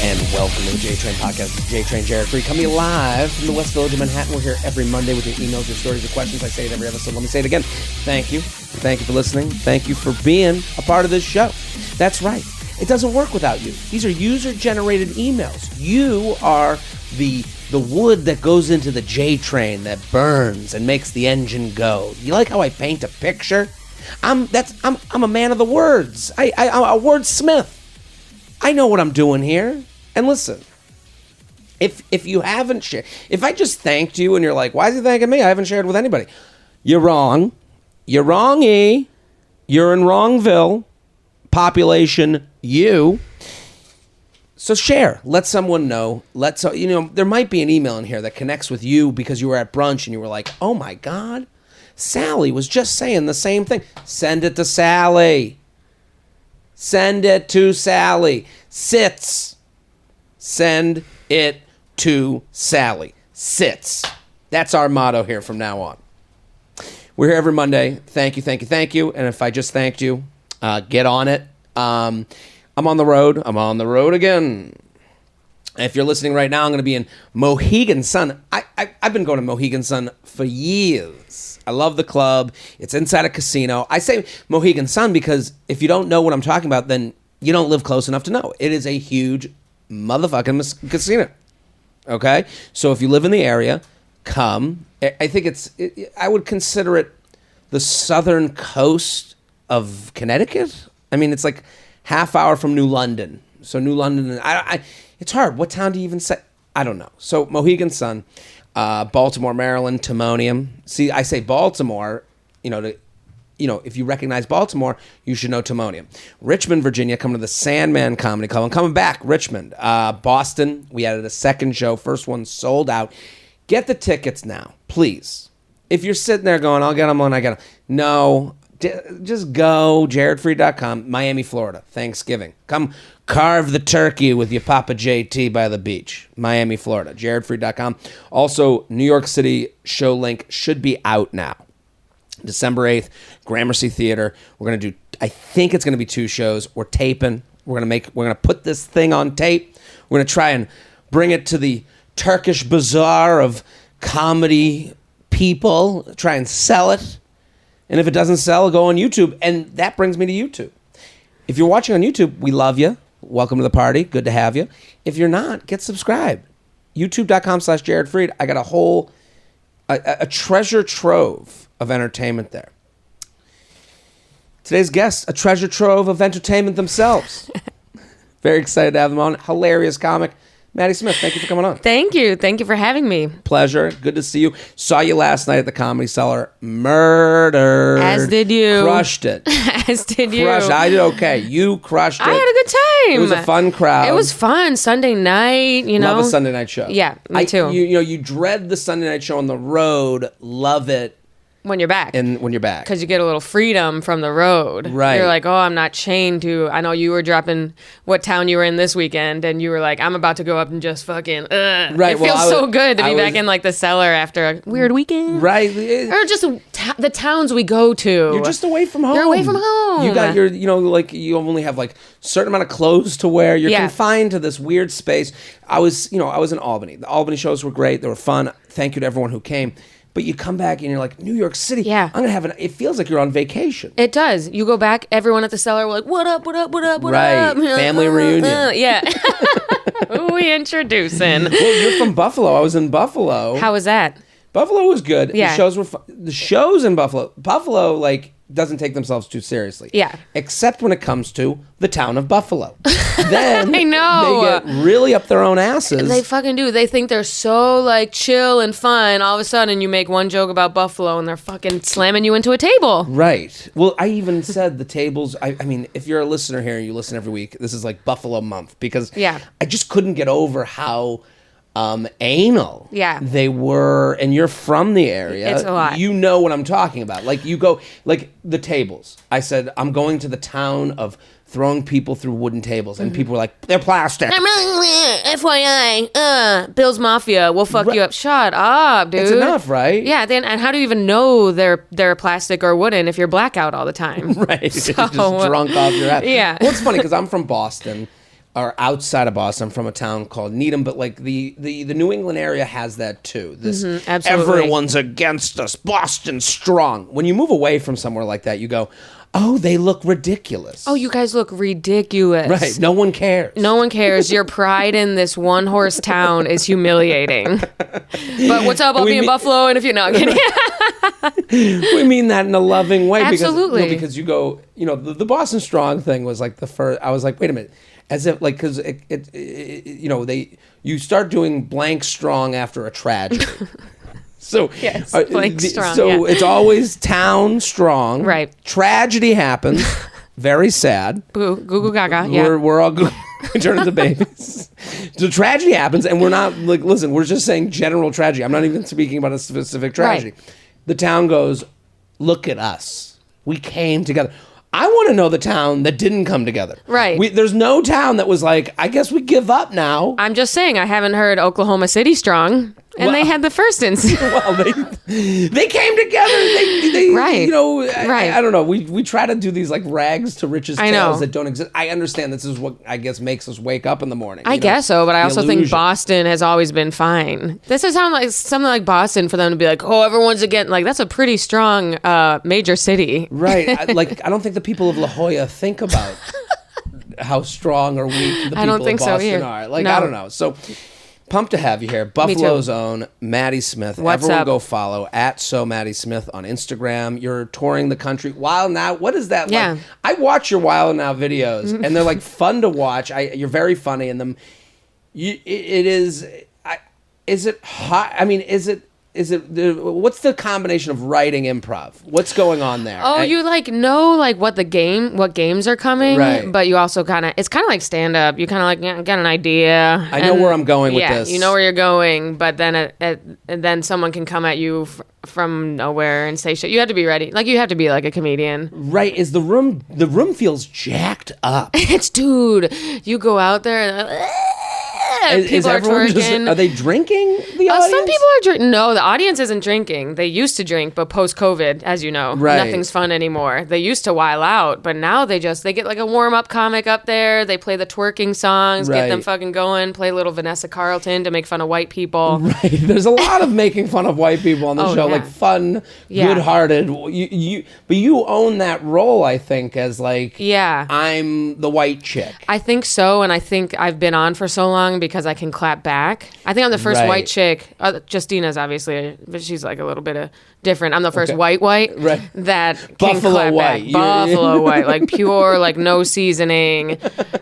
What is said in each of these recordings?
And welcome to the JTrain podcast. JTrain, Jared Freid, coming live from the West Village of Manhattan. We're here every Monday with your emails, your stories, your questions. I say it every episode. Let me say it again. Thank you. Thank you for listening. Thank you for being a part of this show. That's right. It doesn't work without you. These are user-generated emails. You are the wood that goes into the JTrain that burns and makes the engine go. You like how I paint a picture? I'm a man of the words. I'm a wordsmith. I know what I'm doing here. And listen, if you haven't shared, if I just thanked you and you're like, why is he thanking me? I haven't shared with anybody. You're wrong. You're wrong-y. You're in Wrongville. Population, you. So share. Let someone know. There might be an email in here that connects with you because you were at brunch and you were like, oh my God, Sally was just saying the same thing. Send it to Sally. Send it to Sally. Sits. Send it to Sally. Sits. That's our motto here from now on. We're here every Monday. Thank you, thank you, thank you. And if I just thanked you, get on it. I'm on the road. I'm on the road again. If you're listening right now, I'm going to be in Mohegan Sun. I've been going to Mohegan Sun for years. I love the club. It's inside a casino. I say Mohegan Sun because if you don't know what I'm talking about, then you don't live close enough to know. It is a huge motherfucking casino. Okay? So if you live in the area, come. I think I would consider it the southern coast of Connecticut. I mean, it's like half hour from New London. So New London, it's hard. What town do you even say? I don't know. So Mohegan Sun, Baltimore, Maryland, Timonium. See, I say Baltimore, if you recognize Baltimore, you should know Timonium. Richmond, Virginia, coming to the Sandman Comedy Club. I'm coming back, Richmond. Boston, we added a second show. First one sold out. Get the tickets now, please. If you're sitting there going, I'll get them when I get them. No, just go, jaredfreid.com, Miami, Florida, Thanksgiving. Come carve the turkey with your Papa JT by the beach, Miami, Florida, jaredfreid.com. Also, New York City show link should be out now. December 8th, Gramercy Theater. We're going to do, I think it's going to be 2 shows. We're taping. We're going to put this thing on tape. We're going to try and bring it to the Turkish bazaar of comedy people, try and sell it. And if it doesn't sell, go on YouTube. And that brings me to YouTube. If you're watching on YouTube, we love you. Welcome to the party. Good to have you. If you're not, get subscribed. YouTube.com/Jared Freid. I got a treasure trove of entertainment there. Today's guests, a treasure trove of entertainment themselves. Very excited to have them on. Hilarious comic, Maddy Smith. Thank you for coming on. Thank you. Thank you for having me. Pleasure. Good to see you. Saw you last night at the Comedy Cellar. Murdered. As did you. Crushed it. As did you. Crushed. I did okay. You crushed it. I had a good time. It was a fun crowd. It was fun. Sunday night, Love a Sunday night show. Yeah, me too. You dread the Sunday night show on the road. Love it. When you're back. And when you're back. Because you get a little freedom from the road. Right. You're like, oh, I'm not chained to, I know you were dropping what town you were in this weekend, and you were like, I'm about to go up and just fucking, Right. It feels so good to be back in like the cellar after a weird weekend. Right. Or just the towns we go to. You're just away from home. You're away from home. You got your, you only have like a certain amount of clothes to wear. You're confined to this weird space. I was in Albany. The Albany shows were great. They were fun. Thank you to everyone who came. But you come back and you're like, New York City. Yeah. I'm going to it feels like you're on vacation. It does. You go back, everyone at the cellar, we're like, what up, what up, what up, what up? Right. Family reunion. Yeah. Who we introducing? Well, you're from Buffalo. I was in Buffalo. How was that? Buffalo was good. Yeah. The shows were fun. The shows in Buffalo, doesn't take themselves too seriously. Yeah. Except when it comes to the town of Buffalo. Then I know. they get really up their own asses. They fucking do. They think they're so chill and fun. All of a sudden you make one joke about Buffalo and they're fucking slamming you into a table. Right. Well, I even said the tables, I mean, if you're a listener here and you listen every week, this is like Buffalo month because I just couldn't get over how anal they were, and you're from the area. It's a lot. You know what I'm talking about. You go, the tables. I said, I'm going to the town of throwing people through wooden tables, and people were like, they're plastic. FYI, Bill's Mafia will fuck you up. Shut up, dude. It's enough, right? Yeah, then, and how do you even know they're plastic or wooden if you're blackout all the time? Right. So, just drunk off your ass. Yeah. Well, it's funny because I'm from Boston. are outside of Boston. I'm from a town called Needham, but like the New England area has that too. This absolutely. Everyone's against us. Boston strong. When you move away from somewhere like that, you go, oh, they look ridiculous. Oh, you guys look ridiculous. Right. No one cares. No one cares. Your pride in this one-horse town is humiliating. But what's up? I'll be in Buffalo, and if you're not kidding. We mean that in a loving way. Absolutely. Because you go, the Boston Strong thing was like the first. I was like, wait a minute. As if, like, because you start doing blank strong after a tragedy. So yes, blank strong. So it's always town strong. Right. Tragedy happens. Very sad. Boo, goo goo gaga. Yeah. We're all turn into babies. So tragedy happens, and we're not like, listen, we're just saying general tragedy. I'm not even speaking about a specific tragedy. Right. The town goes, look at us. We came together. I want to know the town that didn't come together. Right. There's no town that was like, I guess we give up now. I'm just saying, I haven't heard Oklahoma City strong, and they had the first instance. Well, they came together. They right. Right. I don't know. We try to do these like rags to riches tales that don't exist. I understand this is what I guess makes us wake up in the morning. I guess so, but I also think Boston has always been fine. This would sound like something like Boston for them to be like, oh, everyone's again. Like, that's a pretty strong major city. Right. I don't think the people of La Jolla think about how strong or weak the people of Boston are. Like, no. I don't know. So pumped to have you here. Buffalo's own Maddy Smith. Everyone go follow @Maddy Smith on Instagram. You're touring the country. Wild Now. What is that like? I watch your Wild Now videos, and they're like fun to watch. You're very funny in them. It is. Is it hot? I mean, is it? What's the combination of writing improv? What's going on there? Oh, you know what games are coming, right. But you also it's kind of like stand up. You kind of like get an idea. I know where I'm going with this. You know where you're going, but then and then someone can come at you from nowhere and say shit. You have to be ready. Like, you have to be like a comedian. Right. The room feels jacked up. It's, dude, you go out there and people are twerking. Are they drinking, the audience? Some people are drinking. No, the audience isn't drinking. They used to drink, but post-COVID, as you know, nothing's fun anymore. They used to while out, but now they get like a warm-up comic up there. They play the twerking songs, get them fucking going, play a little Vanessa Carlton to make fun of white people. Right. There's a lot of making fun of white people on the show, like fun, good-hearted. But you own that role, I think, as like, I'm the white chick. I think so, and I think I've been on for so long because I can clap back. I think I'm the first white chick. Justina's obviously, but she's like a little bit different. I'm the first white that can Buffalo clap white. back. Buffalo white, like pure, like no seasoning.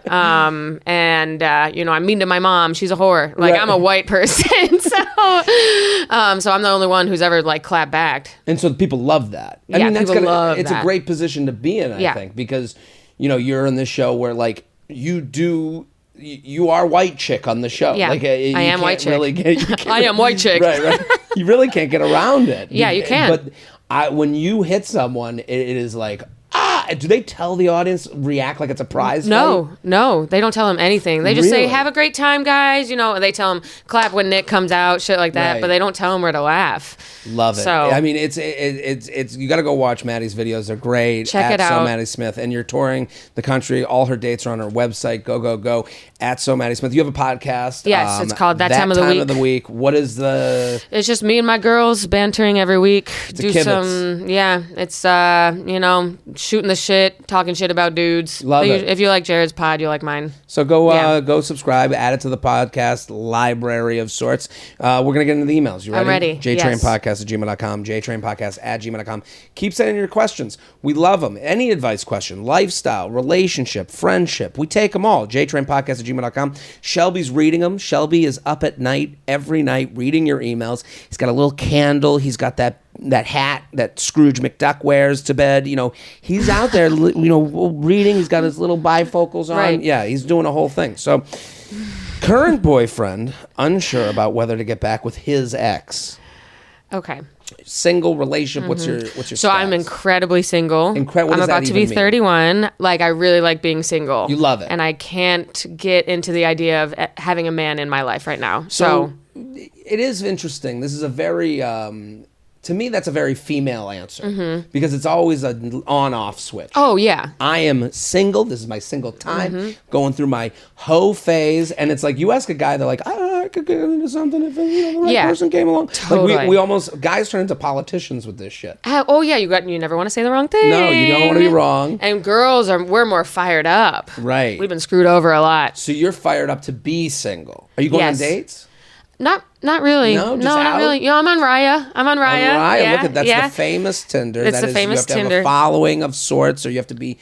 I'm mean to my mom. She's a whore. Like, I'm a white person, so I'm the only one who's ever like clapped back. And so people love that. I mean, it's a great position to be in, I think, because you're in this show where like you are white chick on the show. Yeah, like, I am white chick. I am white chick. Right. You really can't get around it. Yeah, you can. But when you hit someone, it is like, do they tell the audience, react like it's a prize fight? No, they don't tell them anything. They just say, have a great time, guys. They tell them, clap when Nick comes out, shit like that, but they don't tell them where to laugh. Love it. So, I mean, it's you got to go watch Maddy's videos. They're great. Check it out. Maddy Smith. And you're touring the country. All her dates are on her website. Go. @Maddy Smith. You have a podcast. Yes, it's called That Time of the Week. What is the... It's just me and my girls bantering every week. It's shooting the shit, talking shit about dudes. Love it. If you like Jared's pod, you'll like mine. So go subscribe, add it to the podcast library of sorts. We're going to get into the emails. You ready? I'm ready. JTrainPodcast@gmail.com, JTrainPodcast@gmail.com. Keep sending your questions. We love them. Any advice question, lifestyle, relationship, friendship, we take them all. JTrainPodcast@gmail.com. Shelby's reading them. Shelby is up at night, every night, reading your emails. He's got a little candle. He's got that hat that Scrooge McDuck wears to bed. He's out there, reading. He's got his little bifocals on. Right. Yeah, he's doing a whole thing. So, current boyfriend, unsure about whether to get back with his ex. Okay. Single relationship. What's your So stats? I'm incredibly single. I'm about to be 31. Like, I really like being single. You love it. And I can't get into the idea of having a man in my life right now. So it is interesting. This is a very to me, that's a very female answer because it's always an on-off switch. Oh, yeah. I am single. This is my single time, going through my hoe phase. And it's like, you ask a guy, they're like, I could get into something if the right person came along. Totally. Like we almost, guys turn into politicians with this shit. Oh, yeah. You never want to say the wrong thing. No, you don't want to be wrong. And girls, we're more fired up. Right. We've been screwed over a lot. So you're fired up to be single. Are you going on dates? Not really. No, just not really. You know, I'm on Raya. On Raya, Yeah, look at that's the famous Tinder. It's the famous you have to Tinder. have a following of sorts, or you have to be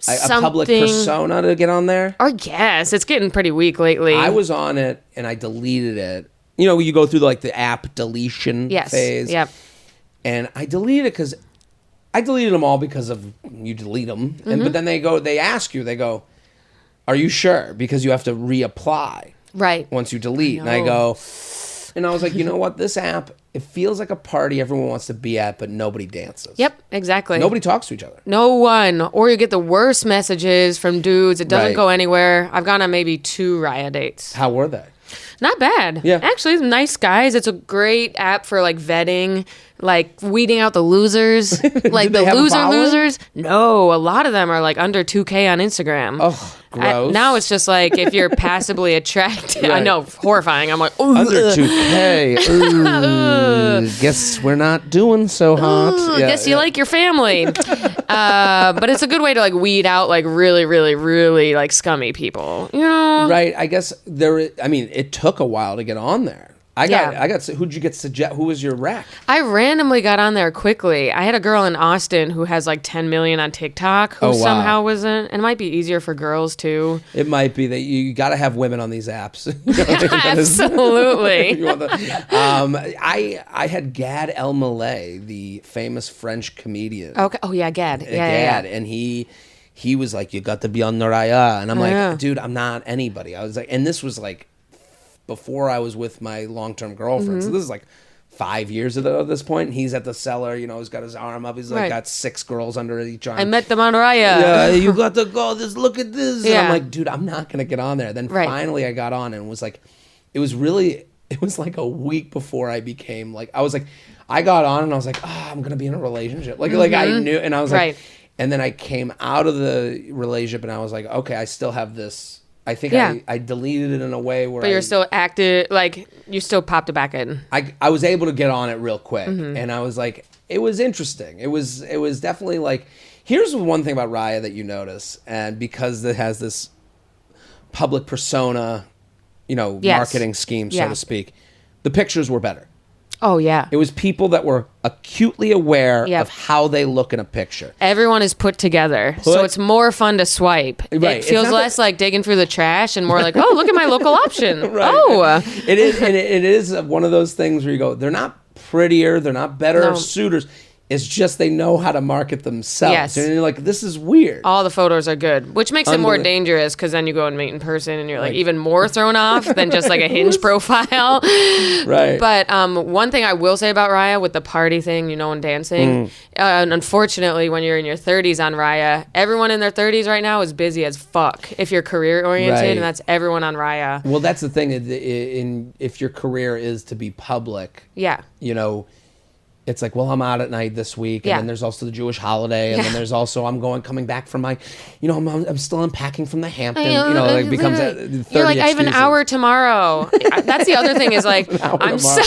a public persona to get on there. I guess it's getting pretty weak lately. I was on it and I deleted it. You know, you go through the app deletion phase. Yep. And I deleted it because I deleted them all because of you delete them, but then they ask you, they go, "Are you sure?" Because you have to reapply. Right. Once you delete. And I go, and I was like, you know what? This app, it feels like a party everyone wants to be at, but nobody dances. Yep, exactly. Nobody talks to each other. No one. Or you get the worst messages from dudes. It doesn't go anywhere. I've gone on maybe 2 Raya dates. How were they? Not bad. Yeah. Actually, nice guys. It's a great app for vetting, weeding out the losers. Like the losers. No, a lot of them are under 2K on Instagram. Oh, gross. Now it's just if you're passively attracted. Right. I know, horrifying. I'm like, under 2K. Ooh, guess we're not doing so hot. Guess you like your family. But it's a good way to weed out really, really, really scummy people. You know? Right. I guess it took a while to get on there. Who'd you get who was your rec? I randomly got on there quickly. I had a girl in Austin who has 10 million on TikTok who somehow wasn't. And it might be easier for girls too. It might be that you got to have women on these apps. Absolutely. I had Gad Elmaleh, the famous French comedian. Okay. Oh yeah, Gad. Gad, and he was like, you got to be on Naraya, and I'm like, dude, I'm not anybody. I was like, and this was before I was with my long-term girlfriend. So this is 5 years ago at this point. And he's at the cellar, he's got his arm up. He's got 6 girls under each arm. I met them on Raya. Yeah, you got to go. Look at this. And I'm like, dude, I'm not going to get on there. Then finally I got on and was it was a week before I became I got on and I was like, I'm going to be in a relationship. I knew, and I was and then I came out of the relationship and I was like, okay, I still have this. I think I deleted it in a way where you're still active, you still popped it back in. I was able to get on it real quick, and I was like, it was interesting. It was definitely here's one thing about Raya that you notice, and because it has this public persona, marketing scheme, so to speak, the pictures were better. Oh, yeah. It was people that were acutely aware of how they look in a picture. Everyone is put together, so it's more fun to swipe. Right. It feels less like digging through the trash and more like, oh, look at my local option. Right. Oh. It is, and it is one of those things where you go, they're not prettier, they're not better suitors. It's just they know how to market themselves. Yes. And you're like, this is weird. All the photos are good, which makes it more dangerous because then you go and meet in person and you're even more thrown off than just a Hinge profile. Right. But one thing I will say about Raya with the party thing, and dancing, and unfortunately, when you're in your 30s on Raya, everyone in their 30s right now is busy as fuck if you're career oriented, and that's everyone on Raya. Well, that's the thing. If your career is to be public, it's well, I'm out at night this week, and then there's also the Jewish holiday, and then there's also I'm coming back from my, I'm still unpacking from the Hamptons. It becomes 30 you're I have an excuses. hour tomorrow. That's the other thing is I'm so,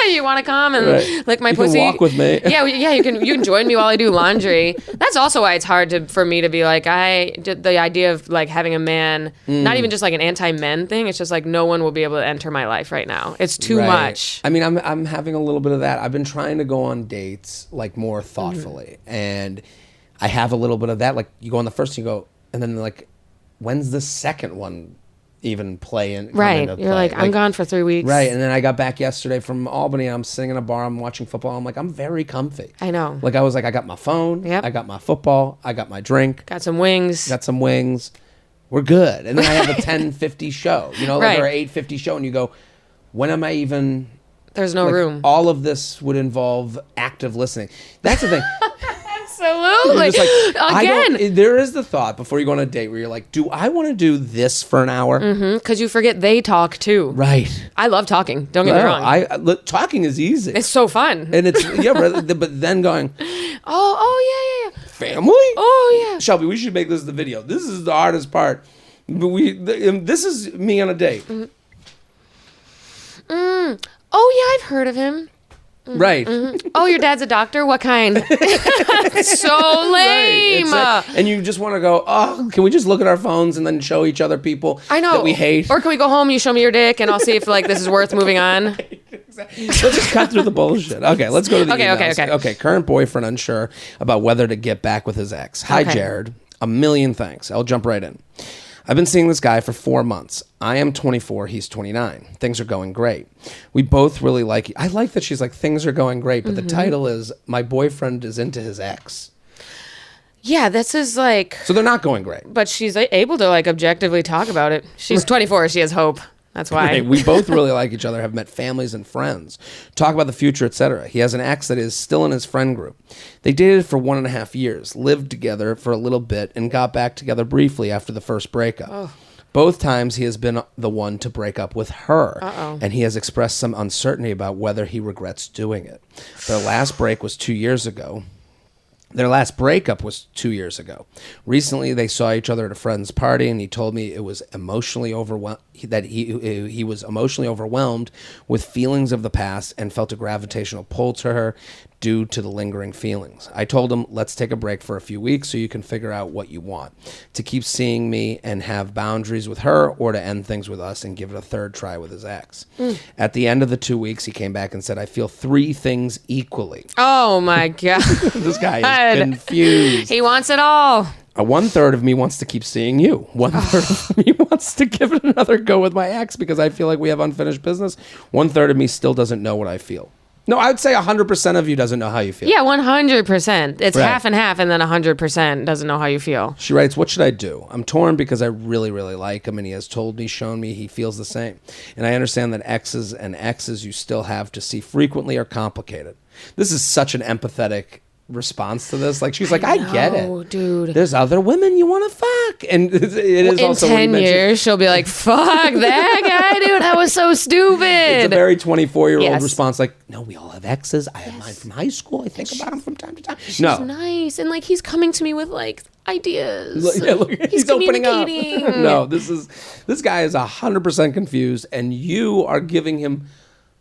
you want to come and lick my you pussy? Can walk with me. Yeah, you can join me while I do laundry. That's also why it's hard for me to be the idea of having a man, not even just an anti-men thing. It's just no one will be able to enter my life right now. It's too much. I mean, I'm having a little bit of that. I've been trying to go on dates more thoughtfully, and I have a little bit of that. You go on the first, you go, and then when's the second one even playing? Right, you're I'm gone for 3 weeks. Right, and then I got back yesterday from Albany. And I'm sitting in a bar. I'm watching football. I'm I'm very comfy. I know. I was I got my phone. Yep. I got my football. I got my drink. Got some wings. We're good. And then I have a 10:50 show. Or an 8:50 show, and you go, when am I even? There's no room. All of this would involve active listening. That's the thing. Absolutely. You're just like, Again. there is the thought before you go on a date where you're like, do I want to do this for an hour? Because you forget they talk too. Right. I love talking. Don't get me wrong. Look, talking is easy. It's so fun. And it's, but then going, oh, yeah. Family? Oh, yeah. Shelby, we should make this the video. This is the hardest part. This is me on a date. Oh, yeah, I've heard of him. Right. Oh, your dad's a doctor? What kind? So lame. Right. And you just want to go, can we just look at our phones and then show each other people that we hate? Or can we go home, you show me your dick, and I'll see if this is worth moving on? Exactly. Let's just cut through the bullshit. Okay, let's go to the emails. Okay, current boyfriend unsure about whether to get back with his ex. Hi, Jared. A million thanks. I'll jump right in. I've been seeing this guy for 4 months. I am 24. He's 29. Things are going great. We both really like... I like that she's like, things are going great, but the title is, my boyfriend is into his ex. Yeah, this is like... So they're not going great. But she's able to objectively talk about it. She's 24. She has hope. That's why. Right. We both really like each other, have met families and friends, talk about the future, etc. He has an ex that is still in his friend group. They dated for 1.5 years, lived together for a little bit, and got back together briefly after the first breakup. Oh. Both times he has been the one to break up with her, and he has expressed some uncertainty about whether he regrets doing it. Their last breakup was 2 years ago. Recently, they saw each other at a friend's party, and he told me it was emotionally overwhelmed. That he was emotionally overwhelmed with feelings of the past and felt a gravitational pull to her due to the lingering feelings. I told him, let's take a break for a few weeks so you can figure out what you want. To keep seeing me and have boundaries with her, or to end things with us and give it a third try with his ex. At the end of the 2 weeks, he came back and said, I feel 3 things equally. Oh my God. This guy is confused. He wants it all. 1/3 of me wants to keep seeing you. 1/3 of me wants to give it another go with my ex because I feel like we have unfinished business. 1/3 of me still doesn't know what I feel. No, I would say 100% of you doesn't know how you feel. Yeah, 100%. It's half and half, and then 100% doesn't know how you feel. She writes, what should I do? I'm torn because I really, really like him, and he has shown me he feels the same. And I understand that exes and exes you still have to see frequently are complicated. This is such an empathetic response to this. Like, she's like, I get it, dude. There's other women you want to fuck, and it is in also 10 years she'll be like, fuck that guy, dude, that was so stupid. It's a very 24-year-old response. Like, no, we all have exes. I have mine from high school. I think about them from time to time. She's nice, and he's coming to me with ideas. Look, he's opening up. No, this guy is 100% confused, and you are giving him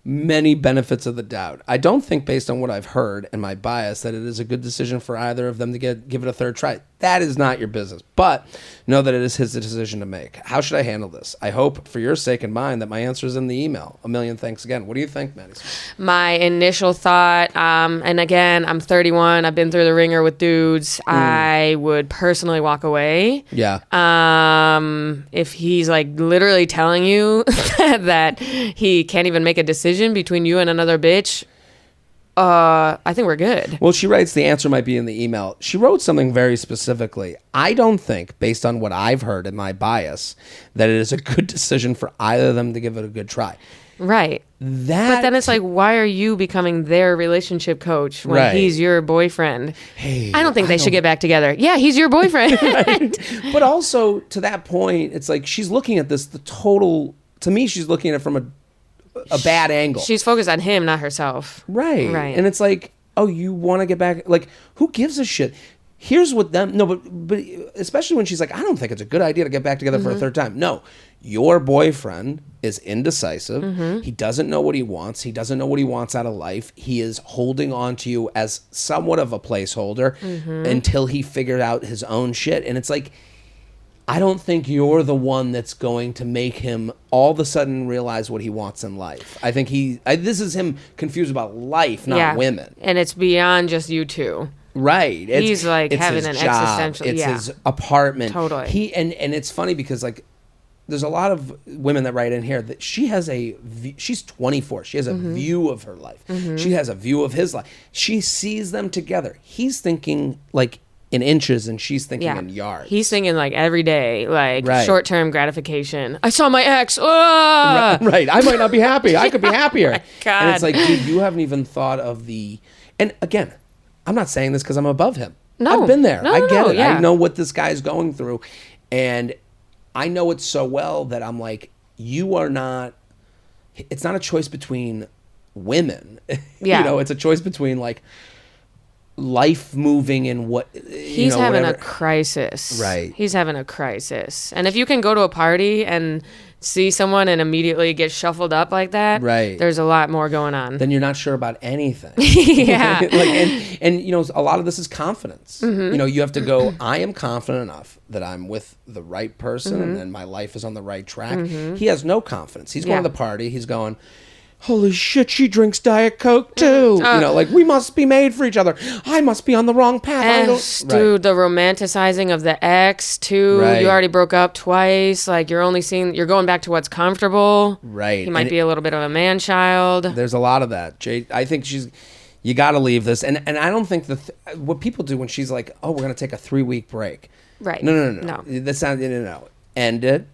many benefits of the doubt. I don't think, based on what I've heard and my bias, that it is a good decision for either of them to give it a third try. That is not your business, but know that it is his decision to make. How should I handle this? I hope, for your sake and mine, that my answer is in the email. A million thanks again. What do you think, Maddy? My initial thought, and again, I'm 31. I've been through the ringer with dudes. I would personally walk away. Yeah. If he's literally telling you that he can't even make a decision between you and another bitch, I think we're good. Well, she writes the answer might be in the email. She wrote something very specifically. I don't think, based on what I've heard and my bias, that it is a good decision for either of them to give it a good try. Right. But then it's why are you becoming their relationship coach when he's your boyfriend? Hey, I don't think they should get back together. Yeah, he's your boyfriend. Right. But also, to that point, it's like she's looking at this, to me, she's looking at it from a bad angle. She's focused on him, not herself. Right. And it's like, oh, you want to get back? Like, who gives a shit? Here's what them... No, but especially when she's like, I don't think it's a good idea to get back together for a third time. No. Your boyfriend is indecisive. He doesn't know what he wants. He doesn't know what he wants out of life. He is holding on to you as somewhat of a placeholder until he figured out his own shit. And it's like, I don't think you're the one that's going to make him all of a sudden realize what he wants in life. I think this is him confused about life, not women. And it's beyond just you two. Right. He's having an job. existential... It's his apartment. Totally. And it's funny because there's a lot of women that write in here that she's 24. She has a view of her life. She has a view of his life. She sees them together. He's thinking in inches and she's thinking in yards. He's thinking every day, short-term gratification. I saw my ex. Oh! Right. I might not be happy. I could be happier. My God. And it's like, dude, you haven't even thought of and again, I'm not saying this because I'm above him. No. I've been there. No, I get it. yeah. I know what this guy's going through. And I know it so well that I'm like, you are not, it's not a choice between women. Yeah. It's a choice between like life moving and what he's having a crisis. Right. He's having a crisis. And if you can go to a party and see someone and immediately get shuffled up like that, right, there's a lot more going on. Then you're not sure about anything. Yeah. and a lot of this is confidence. You have to go, I am confident enough that I'm with the right person and then my life is on the right track. He has no confidence. He's going to the party. He's going, holy shit, she drinks Diet Coke too. We must be made for each other. I must be on the wrong path. Dude, the romanticizing of the ex too. Right. You already broke up twice. Like you're going back to what's comfortable. Right. He might be a little bit of a man-child. There's a lot of that. I think you got to leave this. And I don't think what people do when she's like, oh, we're going to take a 3-week break. Right. No. That's not, no. End it.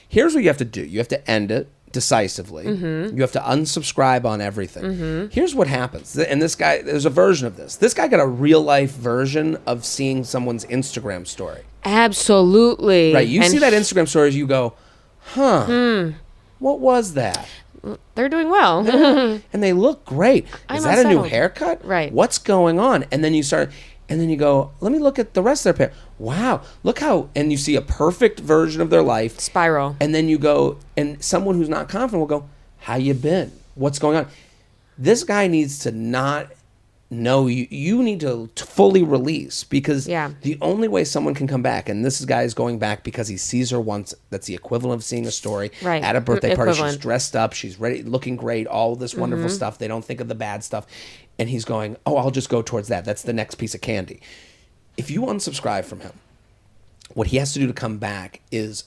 Here's what you have to do. You have to end it decisively. You have to unsubscribe on everything. Here's what happens. And this guy, there's a version of this. This guy got a real life version of seeing someone's Instagram story. Absolutely. Right. You see that Instagram story, you go, what was that? They're doing well. And they look great. Is that a new haircut? Right. What's going on? And then you go, let me look at the rest of their pair. Wow, look how, and you see a perfect version of their life. Spiral. And then you go, and someone who's not confident will go, how you been? What's going on? This guy needs to not know you. You need to fully release, because the only way someone can come back, and this guy is going back because he sees her once. That's the equivalent of seeing a story at a birthday party. She's dressed up. She's ready, looking great, all this wonderful stuff. They don't think of the bad stuff. And he's going, oh, I'll just go towards that. That's the next piece of candy. If you unsubscribe from him, what he has to do to come back is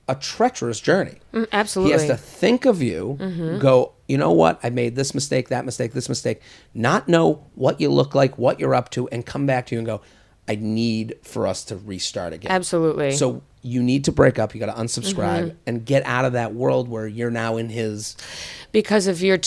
a treacherous journey. Absolutely. He has to think of you, go, you know what? I made this mistake, that mistake, this mistake. Not know what you look like, what you're up to, and come back to you and go, I need for us to restart again. Absolutely. So you need to break up. You got to unsubscribe and get out of that world where you're now in his. Because if you're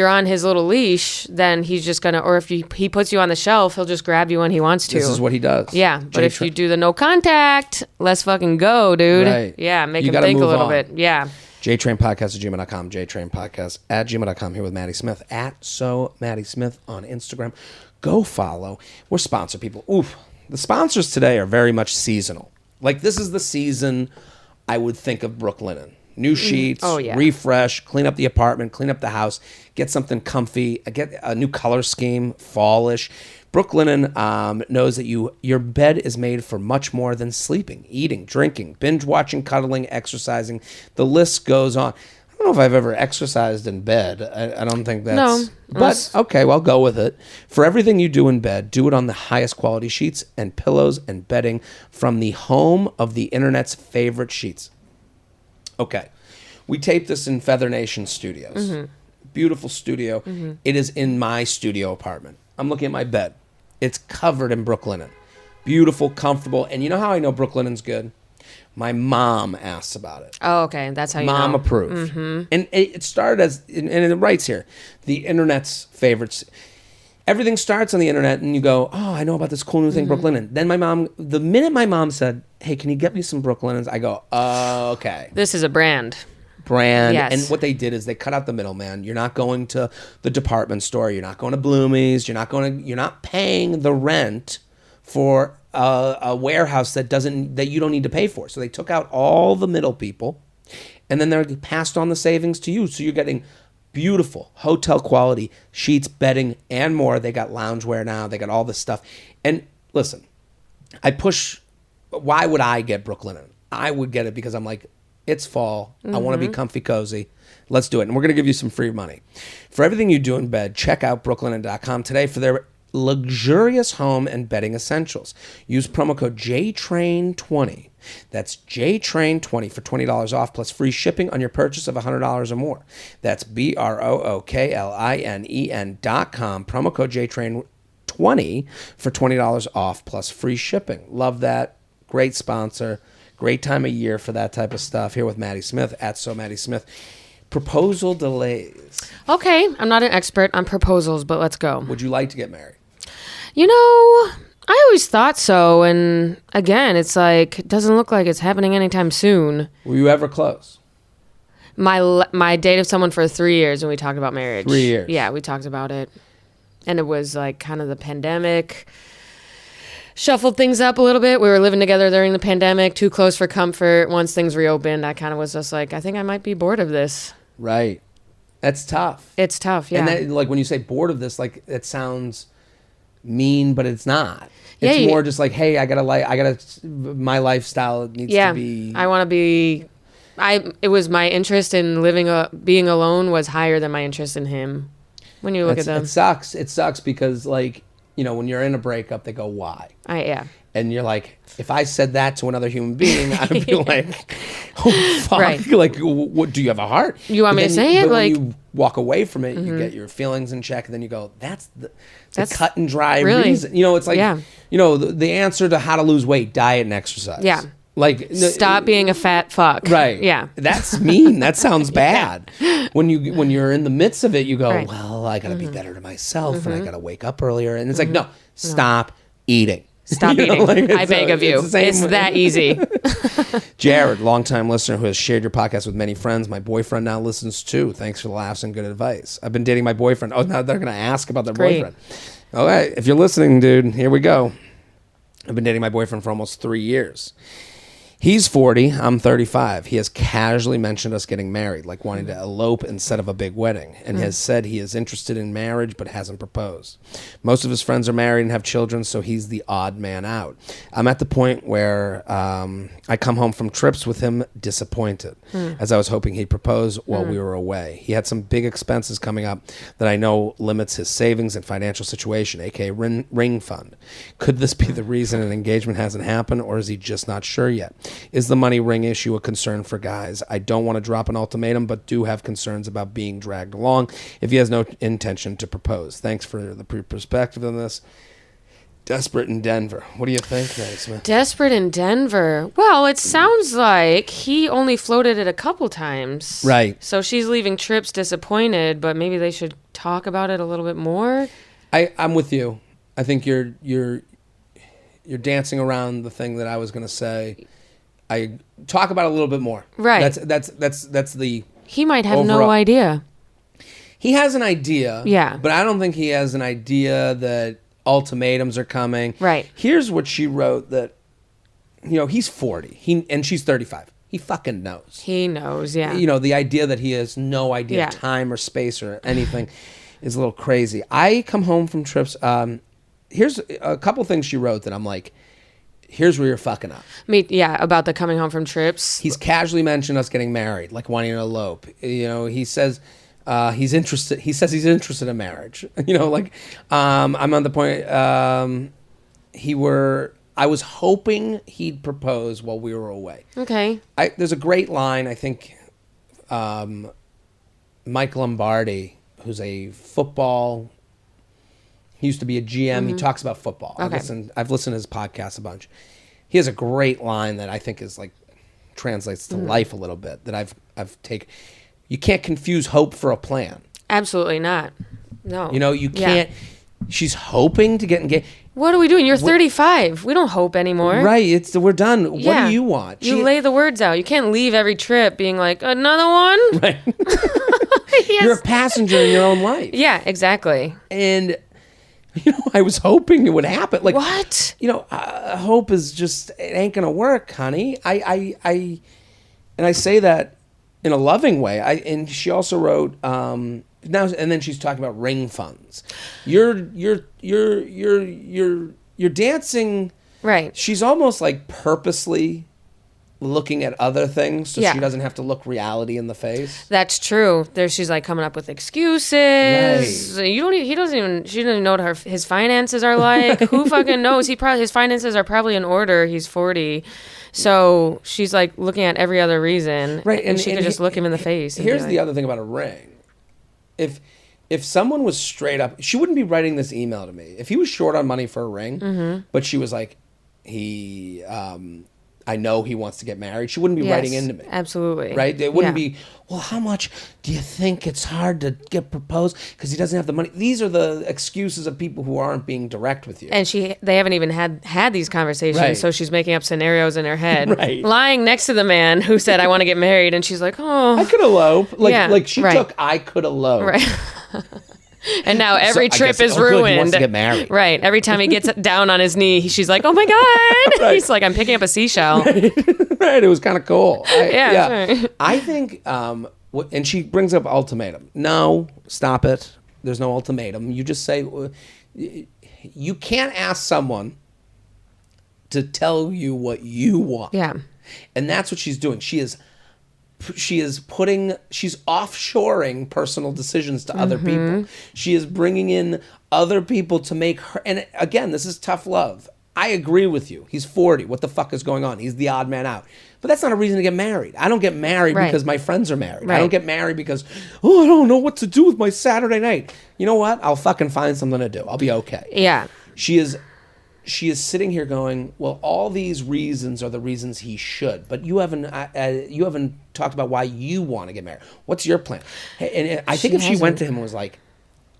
on his little leash, then he's just gonna, or if he puts you on the shelf, he'll just grab you when he wants to. This is what he does. Yeah, but if you do the no contact, let's fucking go, dude. Right. Yeah, make him think a little bit. Yeah. JTrainPodcast@gmail.com, JTrainPodcast@gmail.com. Here with Maddie Smith @Maddie Smith on Instagram. Go follow. We're sponsor people. Oof. The sponsors today are very much seasonal. Like, this is the season I would think of Brooklinen. New sheets, refresh, clean up the apartment, clean up the house, get something comfy, get a new color scheme, fallish. Brooklinen knows that your bed is made for much more than sleeping, eating, drinking, binge watching, cuddling, exercising. The list goes on. I don't know if I've ever exercised in bed. I don't think that's... No. But, okay, well, I'll go with it. For everything you do in bed, do it on the highest quality sheets and pillows and bedding from the home of the internet's favorite sheets. Okay. We taped this in Feather Nation Studios. Beautiful studio. It is in my studio apartment. I'm looking at my bed. It's covered in Brooklinen. Beautiful, comfortable. And you know how I know Brooklinen's good? My mom asks about it. Oh, okay. That's how you know. Mom approved. And it started as, and it writes here, the internet's favorites. Everything starts on the internet and you go, oh, I know about this cool new thing, Brooklinen. Then the minute my mom said, hey, can you get me some Brooklinens? I go, oh, okay. This is a brand. Yes. And what they did is they cut out the middleman. You're not going to the department store. You're not going to Bloomie's. You're not paying the rent for a warehouse that you don't need to pay for. So they took out all the middle people, and then they're passed on the savings to you. So you're getting beautiful hotel quality sheets, bedding, and more. They got loungewear now. They got all this stuff. And listen, why would I get Brooklinen? I would get it because I'm like, it's fall. I want to be comfy, cozy. Let's do it. And we're going to give you some free money. For everything you do in bed, check out brooklinen.com today for their luxurious home and bedding essentials. Use promo code JTrain20. That's JTrain20 for $20 off plus free shipping on your purchase of $100 or more. That's BROOKLINEN.com. Promo code JTrain20 for $20 off plus free shipping. Love that. Great sponsor. Great time of year for that type of stuff. Here with Maddie Smith @Maddie Smith. Proposal delays. Okay, I'm not an expert on proposals, but let's go. Would you like to get married? You know, I always thought so, and again, it's like, it doesn't look like it's happening anytime soon. Were you ever close? My dated someone for 3 years, and we talked about marriage. 3 years. Yeah, we talked about it. And it was like kind of the pandemic shuffled things up a little bit. We were living together during the pandemic, too close for comfort. Once things reopened, I kind of was just like, I think I might be bored of this. Right. That's tough. It's tough, yeah. And that, like, when you say bored of this, like, it sounds mean, but it's not. It's more just like, hey, my lifestyle needs to be. I want to be. It was my interest in being alone was higher than my interest in him. When you look at them, it sucks. It sucks because, like, you know, when you're in a breakup, they go, why? Yeah. And you're like, if I said that to another human being, I'd be like, oh, fuck. Right. Like, what, do you have a heart? You want me to say it? But like, when you walk away from it, you get your feelings in check, and then you go, that's the cut and dry reason. You know, it's like, you know, the answer to how to lose weight, diet and exercise. Yeah. Like, stop being a fat fuck. Right. Yeah. That's mean. That sounds bad. When you're in the midst of it, you go, well, I got to be better to myself, and I got to wake up earlier. And it's like, no, stop eating. Stop eating. Like, I beg of you. It's that easy. Jared, longtime listener who has shared your podcast with many friends. My boyfriend now listens too. Thanks for the laughs and good advice. I've been dating my boyfriend. Oh, now they're going to ask about their boyfriend. All right. If you're listening, dude, here we go. I've been dating my boyfriend for almost 3 years. He's 40, I'm 35. He has casually mentioned us getting married, like wanting to elope instead of a big wedding, and has said he is interested in marriage but hasn't proposed. Most of his friends are married and have children, so he's the odd man out. I'm at the point where I come home from trips with him disappointed, as I was hoping he'd propose while we were away. He had some big expenses coming up that I know limits his savings and financial situation, aka ring fund. Could this be the reason an engagement hasn't happened, or is he just not sure yet? Is the money ring issue a concern for guys? I don't want to drop an ultimatum, but do have concerns about being dragged along if he has no intention to propose. Thanks for the perspective on this. Desperate in Denver. What do you think, Maddy Smith? Desperate in Denver. Well, it sounds like he only floated it a couple times. Right. So she's leaving trips disappointed, but maybe they should talk about it a little bit more. I'm with you. I think you're dancing around the thing that I was going to say. I talk about it a little bit more. Right. That's the. He might have no idea. He has an idea. Yeah. But I don't think he has an idea that ultimatums are coming. Right. Here's what she wrote that, you know, he's 40. And she's 35. He fucking knows. He knows, yeah. You know, the idea that he has no idea of time or space or anything is a little crazy. I come home from trips. Here's a couple things she wrote that I'm like, here's where you're fucking up. About the coming home from trips. He's casually mentioned us getting married, like wanting to elope. You know, he says he's interested. He says he's interested in marriage. You know, like I'm on the point. I was hoping he'd propose while we were away. Okay. There's a great line. I think Mike Lombardi, who's a football. He used to be a GM. He talks about football. Okay. I've listened to his podcast a bunch. He has a great line that I think is like translates to life a little bit that I've taken. You can't confuse hope for a plan. Absolutely not. No. You know, you can't. She's hoping to get engaged. What are we doing? You're 35. We don't hope anymore. Right. We're done. What do you want? You lay the words out. You can't leave every trip being like, another one? Right. You're a passenger in your own life. Yeah, exactly. And you know, I was hoping it would happen. Like, what? You know, hope is just, it ain't gonna work, honey. And I say that in a loving way. And she also wrote now, and then she's talking about ring funds. You're dancing. Right. She's almost like purposely looking at other things so she doesn't have to look reality in the face. That's true. She's like coming up with excuses. Right. She doesn't even know what his finances are like. Who fucking knows? His finances are probably in order. He's 40. So she's like looking at every other reason. Right. And she could just look him in the face. Here's the other thing about a ring. If someone was straight up, she wouldn't be writing this email to me. If he was short on money for a ring, but she was like, I know he wants to get married. She wouldn't be writing into me. Absolutely. Right? It wouldn't be, well, how much do you think it's hard to get proposed because he doesn't have the money? These are the excuses of people who aren't being direct with you. And they haven't even had these conversations, Right. So she's making up scenarios in her head. Right. Lying next to the man who said, I want to get married, and she's like, oh. I could elope. Like she right. took I could elope. Right. And now every So I trip guess, is good, ruined. he wants to get married. Right. Every time he gets down on his knee, she's like, oh my God. Right. He's like, I'm picking up a seashell. Right. It was kind of cool. Yeah. Sure. I think, and she brings up ultimatum. No, stop it. There's no ultimatum. You just say, you can't ask someone to tell you what you want. Yeah. And that's what she's doing. She's offshoring personal decisions to other people. She is bringing in other people to make her, and again, this is tough love. I agree with you. He's 40. What the fuck is going on? He's the odd man out. But that's not a reason to get married. I don't get married because my friends are married. Right. I don't get married because, I don't know what to do with my Saturday night. You know what? I'll fucking find something to do. I'll be okay. Yeah. She is sitting here going, well, all these reasons are the reasons he should, but you haven't talked about why you want to get married. What's your plan? And I think if she went to him and was like,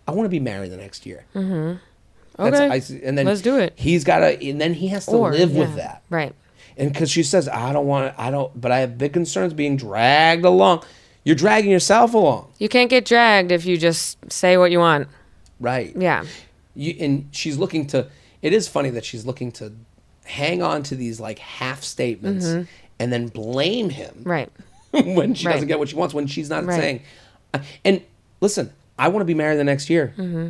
I want to be married the next year. Mm-hmm. Okay. And then let's do it. He's got to, and then he has to live with that. Right. And because she says, but I have big concerns being dragged along. You're dragging yourself along. You can't get dragged if you just say what you want. Right. Yeah. And she's looking to, it is funny that she's looking to hang on to these like half statements and then blame him. Right. When she doesn't get what she wants, when she's not saying, and listen, I want to be married the next year. Mm-hmm.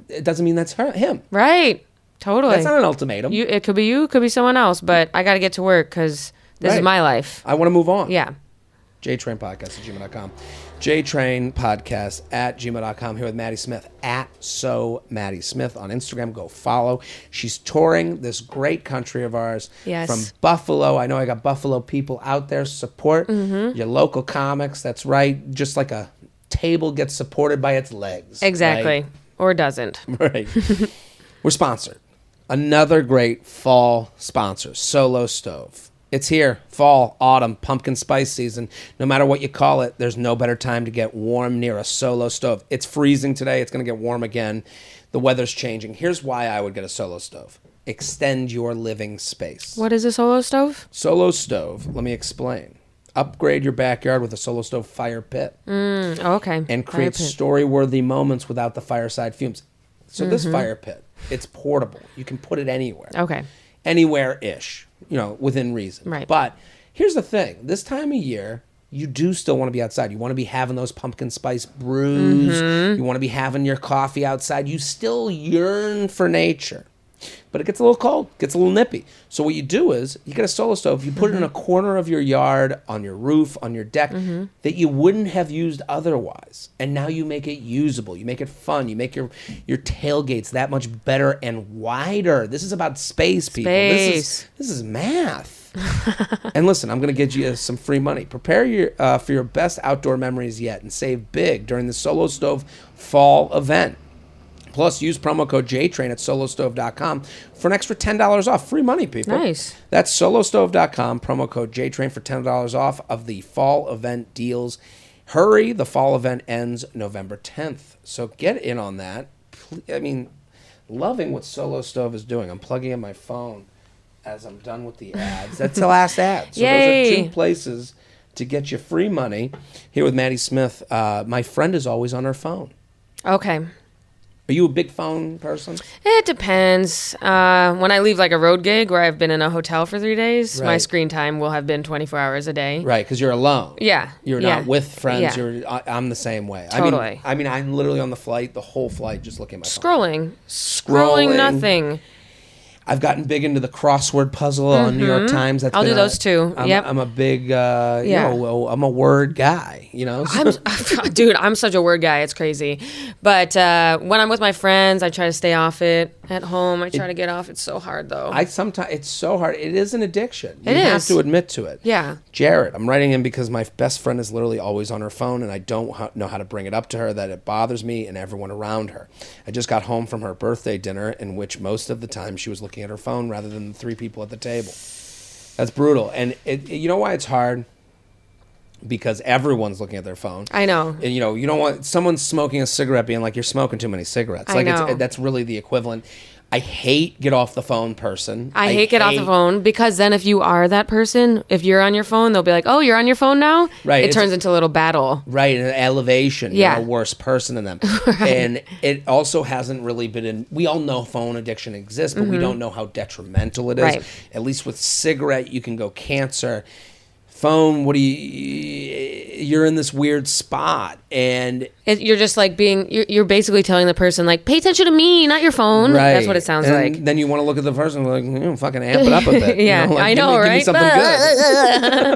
It doesn't mean that's him. Right. Totally. That's not an ultimatum. It could be you, could be someone else, but I got to get to work because this is my life. I want to move on. Yeah. JTrain podcast at gmail.com. JTrain podcast at gmail.com. Here with Maddy Smith at Maddy Smith on Instagram. Go follow. She's touring this great country of ours. Yes. From Buffalo. I know I got Buffalo people out there. Support your local comics. That's right. Just like a table gets supported by its legs. Exactly. Right? Or doesn't. Right. We're sponsored. Another great fall sponsor, Solo Stove. It's here, fall, autumn, pumpkin spice season. No matter what you call it, there's no better time to get warm near a Solo Stove. It's freezing today. It's going to get warm again. The weather's changing. Here's why I would get a Solo Stove. Extend your living space. What is a Solo Stove? Solo Stove, let me explain. Upgrade your backyard with a Solo Stove fire pit. Okay. And create story-worthy moments without the fireside fumes. So this fire pit, it's portable. You can put it anywhere. Okay. Anywhere-ish, within reason. Right. But here's the thing. This time of year, you do still want to be outside. You want to be having those pumpkin spice brews. You want to be having your coffee outside. You still yearn for nature. But it gets a little cold, gets a little nippy. So what you do is you get a Solo Stove, you put it in a corner of your yard, on your roof, on your deck, that you wouldn't have used otherwise. And now you make it usable. You make it fun. You make your tailgates that much better and wider. This is about space, people. This is math. And listen, I'm going to get you some free money. Prepare for your best outdoor memories yet and save big during the Solo Stove fall event. Plus, use promo code JTrain at solostove.com for an extra $10 off. Free money, people. Nice. That's solostove.com, promo code JTrain for $10 off of the fall event deals. Hurry, the fall event ends November 10th. So get in on that. I mean, loving what Solo Stove is doing. I'm plugging in my phone as I'm done with the ads. That's the last ad. So Yay. Those are 2 places to get you free money. Here with Maddy Smith. My friend is always on her phone. Okay. Are you a big phone person? It depends. When I leave like a road gig where I've been in a hotel for 3 days, my screen time will have been 24 hours a day. Right, because you're alone. Yeah. You're not with friends. Yeah. I'm the same way. Totally. I mean, I'm literally on the flight, the whole flight, just looking at my phone. Scrolling nothing. I've gotten big into the crossword puzzle on New York Times. I'll do those too. I'm a big, I'm a word guy, Dude, I'm such a word guy. It's crazy. But when I'm with my friends, I try to stay off it. At home, I try to get off. It's so hard, though. Sometimes it's so hard. It is an addiction. You is. have to admit to it. Yeah. Jared, I'm writing him because my best friend is literally always on her phone, and I don't know how to bring it up to her that it bothers me and everyone around her. I just got home from her birthday dinner, in which most of the time she was looking at her phone rather than the 3 people at the table. That's brutal. And you know why it's hard? Because everyone's looking at their phone. I know. And you don't want someone smoking a cigarette being like, you're smoking too many cigarettes. I know. That's really the equivalent. I hate get off the phone person. I hate get off the phone, because then if you are that person, if you're on your phone, they'll be like, oh, you're on your phone now? Right. It turns into a little battle. Right, an elevation. Yeah. You're a worse person than them. Right. And it also hasn't really been we all know phone addiction exists, but we don't know how detrimental it is. Right. At least with cigarette, you can go cancer. Phone, you're in this weird spot, and you're just like you're basically telling the person like, pay attention to me, not your phone. Right. That's what it sounds and like. Then you want to look at the person like, fucking amp it up a bit. Yeah, like, I know, right? Give me something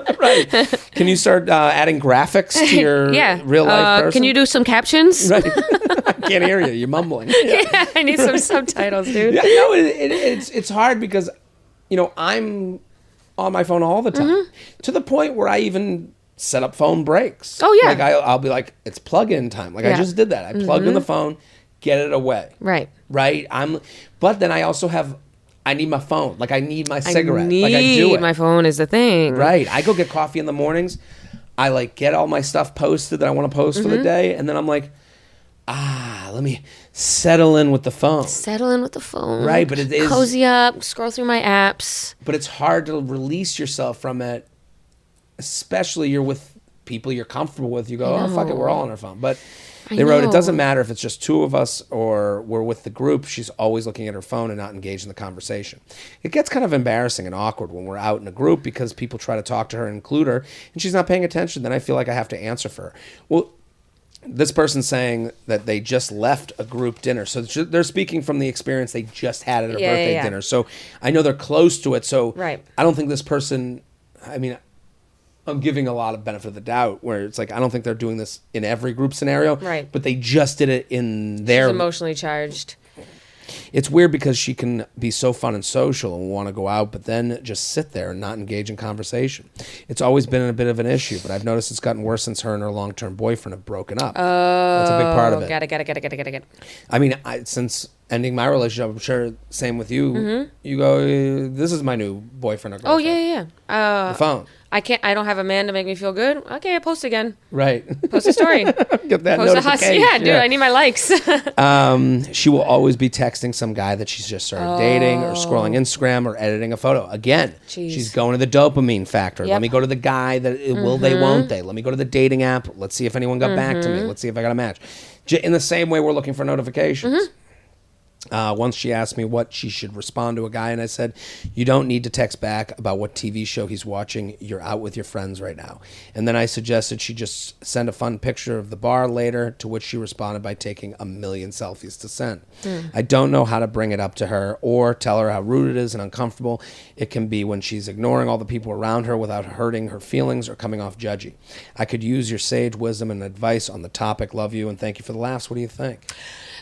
good. Right. Can you start adding graphics to your real life person? Can you do some captions? Right. I can't hear you. You're mumbling. Yeah, I need some subtitles, dude. Yeah, no, it's hard because, I'm on my phone all the time, to the point where I even set up phone breaks. Oh, yeah. Like I'll be like, it's plug-in time. Like I just did that. I plugged in the phone, get it away. Right. But then I also I need my phone. Like I need my cigarette. I do it. My phone is the thing. Right. I go get coffee in the mornings. I like get all my stuff posted that I want to post for the day. And then I'm like, let me settle in with the phone. Right, but it is... Cozy up, scroll through my apps. But it's hard to release yourself from it, especially you're with people you're comfortable with. You go, oh, fuck it, we're all on our phone. But they wrote, it doesn't matter if it's just two of us or we're with the group, she's always looking at her phone and not engaged in the conversation. It gets kind of embarrassing and awkward when we're out in a group because people try to talk to her and include her, and she's not paying attention. Then I feel like I have to answer for her. Well, this person's saying that they just left a group dinner. So they're speaking from the experience they just had at a birthday dinner. So I know they're close to it. So I don't think this person, I'm giving a lot of benefit of the doubt where it's like, I don't think they're doing this in every group scenario. Right. But they just did it in their... She's emotionally charged. It's weird because she can be so fun and social and want to go out, but then just sit there and not engage in conversation. It's always been a bit of an issue, but I've noticed it's gotten worse since her and her long-term boyfriend have broken up. That's a big part of it. Got it. I mean, since ending my relationship, I'm sure same with you. You go, this is my new boyfriend or girlfriend. Oh, yeah. The phone. I don't have a man to make me feel good. Okay, I post again. Right. Post a story. Get that post notification. Yeah, dude, I need my likes. She will always be texting some guy that she's just started dating or scrolling Instagram or editing a photo. Again, she's going to the dopamine factor. Let me go to the guy that will they, won't they. Let me go to the dating app. Let's see if anyone got back to me. Let's see if I got a match. In the same way we're looking for notifications. Once she asked me what she should respond to a guy, and I said, you don't need to text back about what TV show he's watching. You're out with your friends right now. And then I suggested she just send a fun picture of the bar later, to which she responded by taking 1,000,000 selfies to send. I don't know how to bring it up to her or tell her how rude it is and uncomfortable it can be when she's ignoring all the people around her without hurting her feelings or coming off judgy. I could use your sage wisdom and advice on the topic. Love you and thank you for the laughs. What do you think?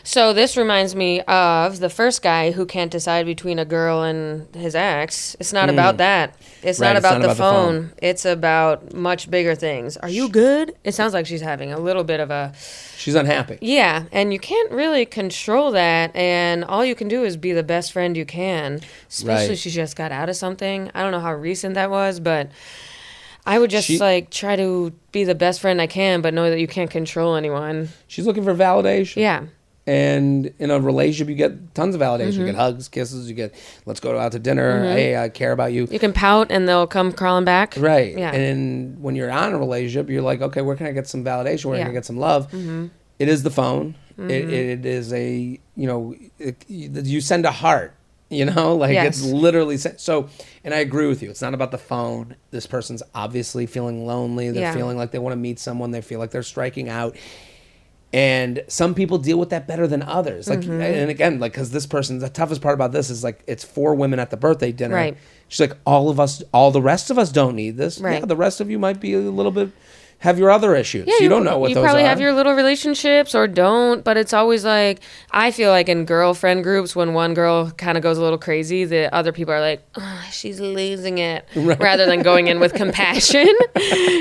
So this reminds me of the first guy who can't decide between a girl and his ex. It's not about that. It's not about the phone. It's about much bigger things. Are you good? It sounds like she's having a little bit of a... She's unhappy. Yeah, and you can't really control that, and all you can do is be the best friend you can, especially if she just got out of something. I don't know how recent that was, but... I would just try to be the best friend I can, but know that you can't control anyone. She's looking for validation. Yeah. And in a relationship, you get tons of validation. You get hugs, kisses. You get, let's go out to dinner. Hey, I care about you. You can pout and they'll come crawling back. Right. Yeah. And when you're on a relationship, you're like, okay, where can I get some validation? Where can I get some love? It is the phone. It is a, you send a heart. It's literally so. And I agree with you. It's not about the phone. This person's obviously feeling lonely. They're feeling like they want to meet someone. They feel like they're striking out. And some people deal with that better than others. Like, and again, like, because this person, the toughest part about this is like, it's 4 women at the birthday dinner. Right. She's like, all the rest of us don't need this. Right. Yeah, the rest of you might be a little bit, have your other issues. Yeah, you don't know what those are. You probably have your little relationships or don't, but it's always like, I feel like in girlfriend groups, when one girl kind of goes a little crazy, the other people are like, oh, she's losing it, rather than going in with compassion.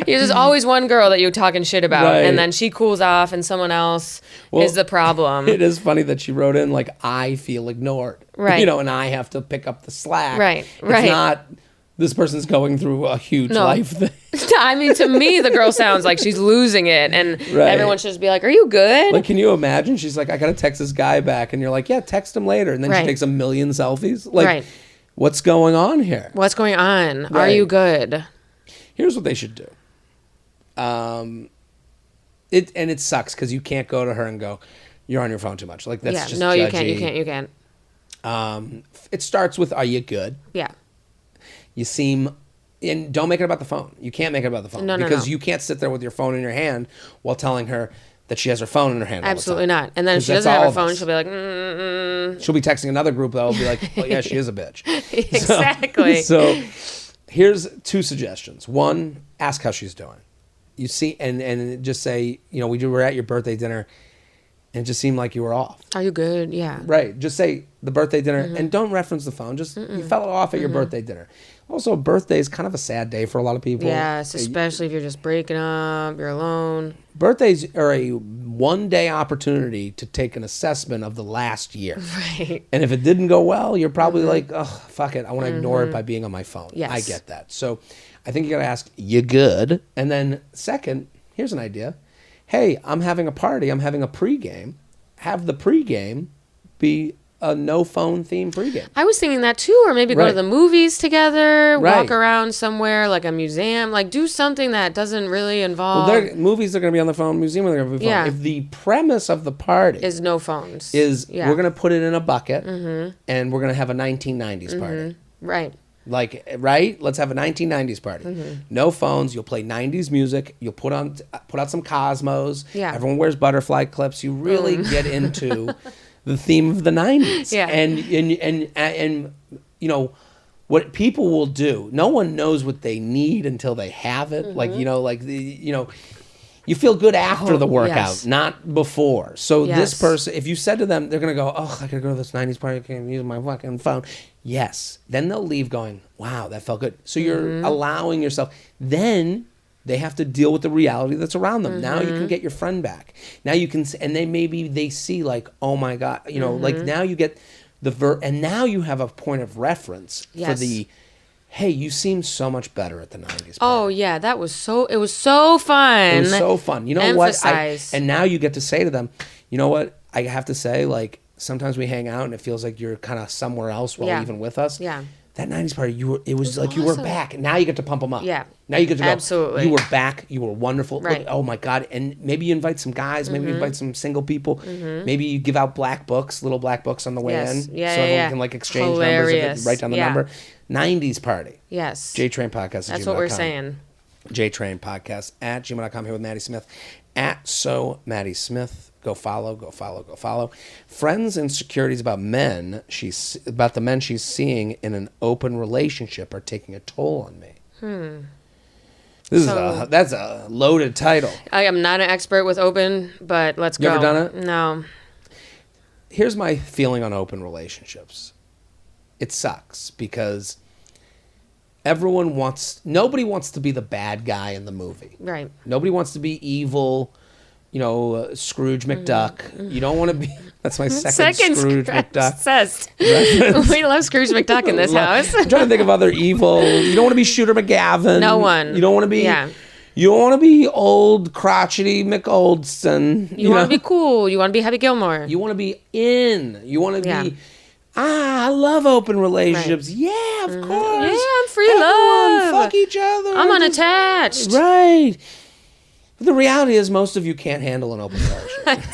There's always one girl that you're talking shit about, and then she cools off and someone else is the problem. It is funny that she wrote in, like, I feel ignored. Right. And I have to pick up the slack. Right. It's not... This person's going through a huge life thing. I mean, to me, the girl sounds like she's losing it, and everyone should just be like, "Are you good?" Like, can you imagine? She's like, "I gotta text this guy back," and you're like, "Yeah, text him later." And then she takes a million selfies. Like, what's going on here? What's going on? Are you good? Here's what they should do. It sucks because you can't go to her and go, "You're on your phone too much." Like, that's just judgy. You can't. It starts with, "Are you good?" Yeah. You seem, and don't make it about the phone. You can't make it about the phone because you can't sit there with your phone in your hand while telling her that she has her phone in her hand. Absolutely not. And then if she doesn't have her phone, she'll be like, She'll be texting another group that will be like, "Oh yeah, she is a bitch." Exactly. So here's 2 suggestions. 1, ask how she's doing. You see, and just say, we were at your birthday dinner, and it just seemed like you were off. Are you good? Yeah. Right. Just say the birthday dinner, and don't reference the phone. Just you fell off at your birthday dinner. Also, a birthday is kind of a sad day for a lot of people. Yes, especially if you're just breaking up, you're alone. Birthdays are a one-day opportunity to take an assessment of the last year. Right. And if it didn't go well, you're probably like, "Oh, fuck it. I want to ignore it by being on my phone." Yes. I get that. So I think you got to ask, "You good?" And then second, here's an idea. Hey, I'm having a party. I'm having a pregame. Have the pregame be a no phone theme pregame. I was thinking that too, or maybe go to the movies together, walk around somewhere like a museum, like do something that doesn't really involve. Well, movies are going to be on the phone, museum are going to be on the phone. If the premise of the party is no phones, we're going to put it in a bucket and we're going to have a 1990s party. Right. Like, right? Let's have a 1990s party. No phones. You'll play 90s music. You'll put out some Cosmos. Yeah. Everyone wears butterfly clips. You really get into the theme of the 90s. Yeah. And what people will do, no one knows what they need until they have it. You feel good after the workout, not before. So this person, if you said to them, they're going to go, "Oh, I got to go to this 90s party. I can't use my fucking phone." Yes. Then they'll leave going, "Wow, that felt good." So you're allowing yourself. Then they have to deal with the reality that's around them. Now you can get your friend back. Now you can, and they see like, "Oh my God," like now you get and now you have a point of reference for the, "Hey, you seem so much better at the 90s party." Oh, yeah. It was so fun. It was so fun. You know what? And now you get to say to them, "You know what? I have to say, like, sometimes we hang out and it feels like you're kind of somewhere else while even with us." Yeah. That 90s party, it was like awesome. You were back. And now you get to pump them up. Yeah. Now you get to go, absolutely. You were back. You were wonderful. Right. Look, oh, my God. And maybe you invite some guys. Maybe you invite some single people. Maybe you give out black books, little black books on the way in. Yeah, so everyone can, like, exchange numbers. Write down the number. 90s party. Yes. JTrain podcast. That's what we're saying. JTrain podcast at gmail.com here with Maddy Smith. At So Maddy Smith. Go follow. Friends' insecurities about the men she's seeing in an open relationship are taking a toll on me. That's a loaded title. I am not an expert with open, but let's go. You ever done it? No. Here's my feeling on open relationships. It sucks because nobody wants to be the bad guy in the movie. Right. Nobody wants to be evil. Scrooge McDuck. You don't want to be. That's my second Scrooge McDuck. Obsessed. We love Scrooge McDuck in this house. I'm trying to think of other evil. You don't want to be Shooter McGavin. No one. You don't want to be. Yeah. You don't want to be old crotchety McOldson. You want to be cool. You want to be Happy Gilmore. You want to be in. You want to be. I love open relationships. Right. Yeah, of course. Yeah, I'm free love. Fuck each other. I'm unattached. Right. But the reality is most of you can't handle an open relationship.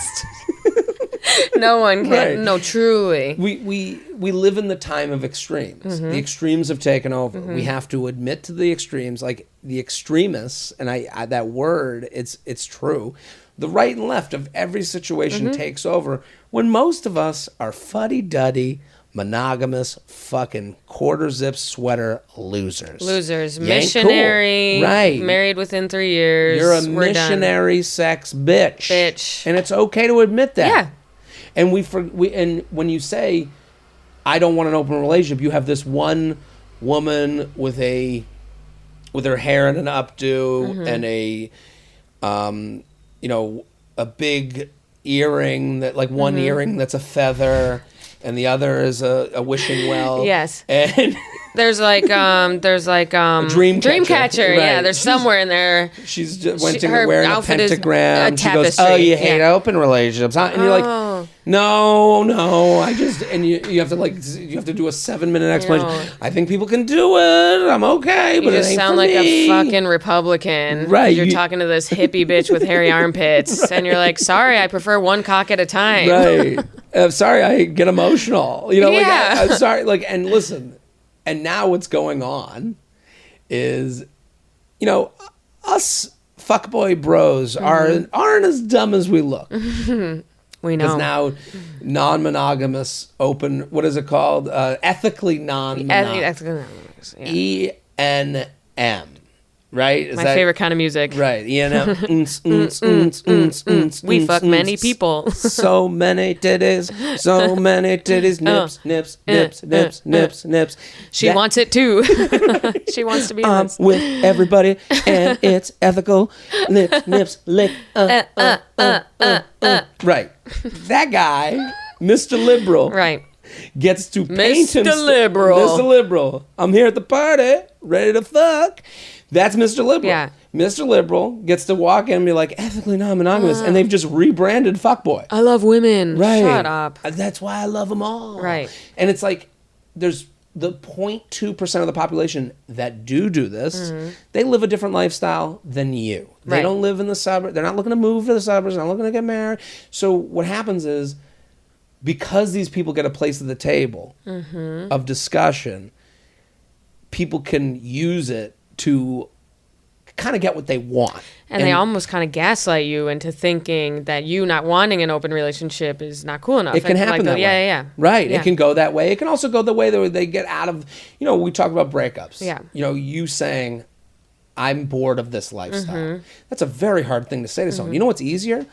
No one can. Right. No, truly. We live in the time of extremes. The extremes have taken over. We have to admit to the extremes, like the extremists, and I that word, it's true. The right and left of every situation takes over when most of us are fuddy-duddy, monogamous, fucking quarter-zip sweater losers. Missionary. Cool. Right. Married within 3 years. You're a missionary sex bitch. And it's okay to admit that. Yeah. And and when you say, "I don't want an open relationship," you have this one woman with her hair in an updo and a big earring that like one earring that's a feather and the other is a wishing well. Yes. And There's like Dreamcatcher. Right. Yeah, there's somewhere in there. She's just wearing a pentagram. She goes, tapestry. "Oh, you hate open relationships, huh?" And you're like, "No, I just..." And you have to do a 7-minute explanation. No. I think people can do it. I'm okay, but You it just ain't sound for like me. a fucking Republican. Right. You're talking to this hippie bitch with hairy armpits, and you're like, "Sorry, I prefer one cock at a time." Right. I'm sorry, I get emotional. Yeah. I'm sorry. And listen. And now what's going on is, us fuckboy bros aren't as dumb as we look. We know. Because now non-monogamous, open, what is it called? Ethically non-monogamous. ENM. Right? Is my favorite kind of music. Right. ENM. We fuck many people. So many titties. So many titties. Nips. She wants it too. She wants to be in this. With everybody, and it's ethical. Nips, lick. Right. That guy, Mr. Liberal. Right. Gets to paint Mr. Liberal. Mr. Liberal. I'm here at the party, ready to fuck. That's Mr. Liberal. Yeah. Mr. Liberal gets to walk in and be like, ethically non-monogamous, and they've just rebranded fuckboy. I love women. Right. Shut up. That's why I love them all. Right. And it's like, there's the 0.2% of the population that do this. They live a different lifestyle than you. They don't live in the suburbs. They're not looking to move to the suburbs. They're not looking to get married. So what happens is, because these people get a place at the table of discussion, people can use it to kind of get what they want. And they almost kind of gaslight you into thinking that you not wanting an open relationship is not cool enough. It can happen that way. Yeah. Right. Yeah. It can go that way. It can also go the way that they get out of, we talk about breakups. Yeah. You saying, I'm bored of this lifestyle. That's a very hard thing to say to someone. You know what's easier?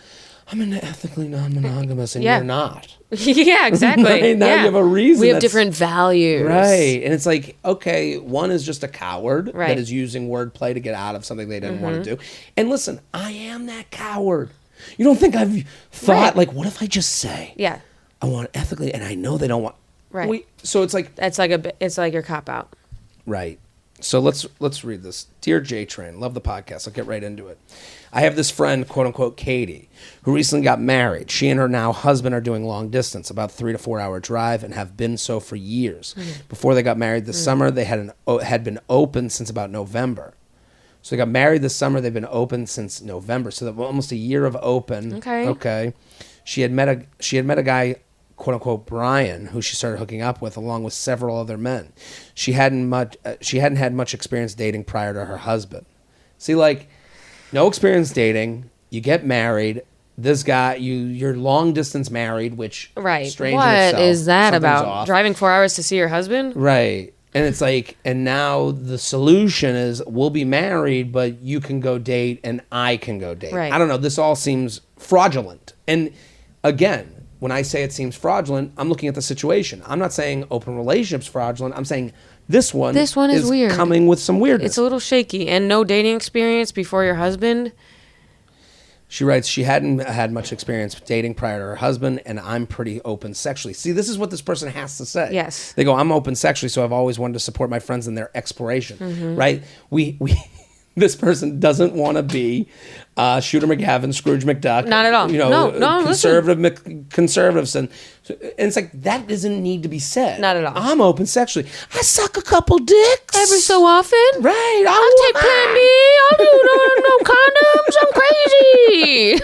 I'm into ethically non-monogamous and you're not. Yeah, exactly. Right? Now you have a reason. We have different values. Right. And it's like, okay, one is just a coward Right. that is using wordplay to get out of something they didn't want to do. And listen, I am that coward. You don't think I've thought, what if I just say, Yeah. I want ethically, and I know they don't want. Right. So it's like. It's like your cop out. Right. So let's read this. Dear JTrain, love the podcast. I'll get right into it. I have this friend, quote unquote, Katie, who recently got married. She and her now husband are doing long distance, about 3 to 4 hour drive, and have been so for years. Before they got married this summer, they had been open since about November. So they got married this summer. They've been open since November. So almost a year of open. Okay. She had met a guy, quote unquote, Brian, who she started hooking up with, along with several other men. She hadn't had much experience dating prior to her husband. See, no experience dating. You get married. This guy, you're long distance married, which strange in itself. What is that about? Off. Driving 4 hours to see your husband? Right. And it's like, and now the solution is we'll be married, but you can go date and I can go date. Right. I don't know. This all seems fraudulent. And again, when I say it seems fraudulent, I'm looking at the situation. I'm not saying open relationships fraudulent. I'm saying this one is weird. Coming with some weirdness. It's a little shaky. And no dating experience before your husband? She writes, she hadn't had much experience dating prior to her husband, and I'm pretty open sexually. See, this is what this person has to say. Yes. They go, I'm open sexually, so I've always wanted to support my friends in their exploration. Right? We this person doesn't want to be Shooter McGavin, Scrooge McDuck. Not at all. No, conservatives. And it's like, that doesn't need to be said. Not at all. I'm open sexually. I suck a couple dicks. Every so often? Right. I'll take Plan B. I'll do no condoms. I'm crazy.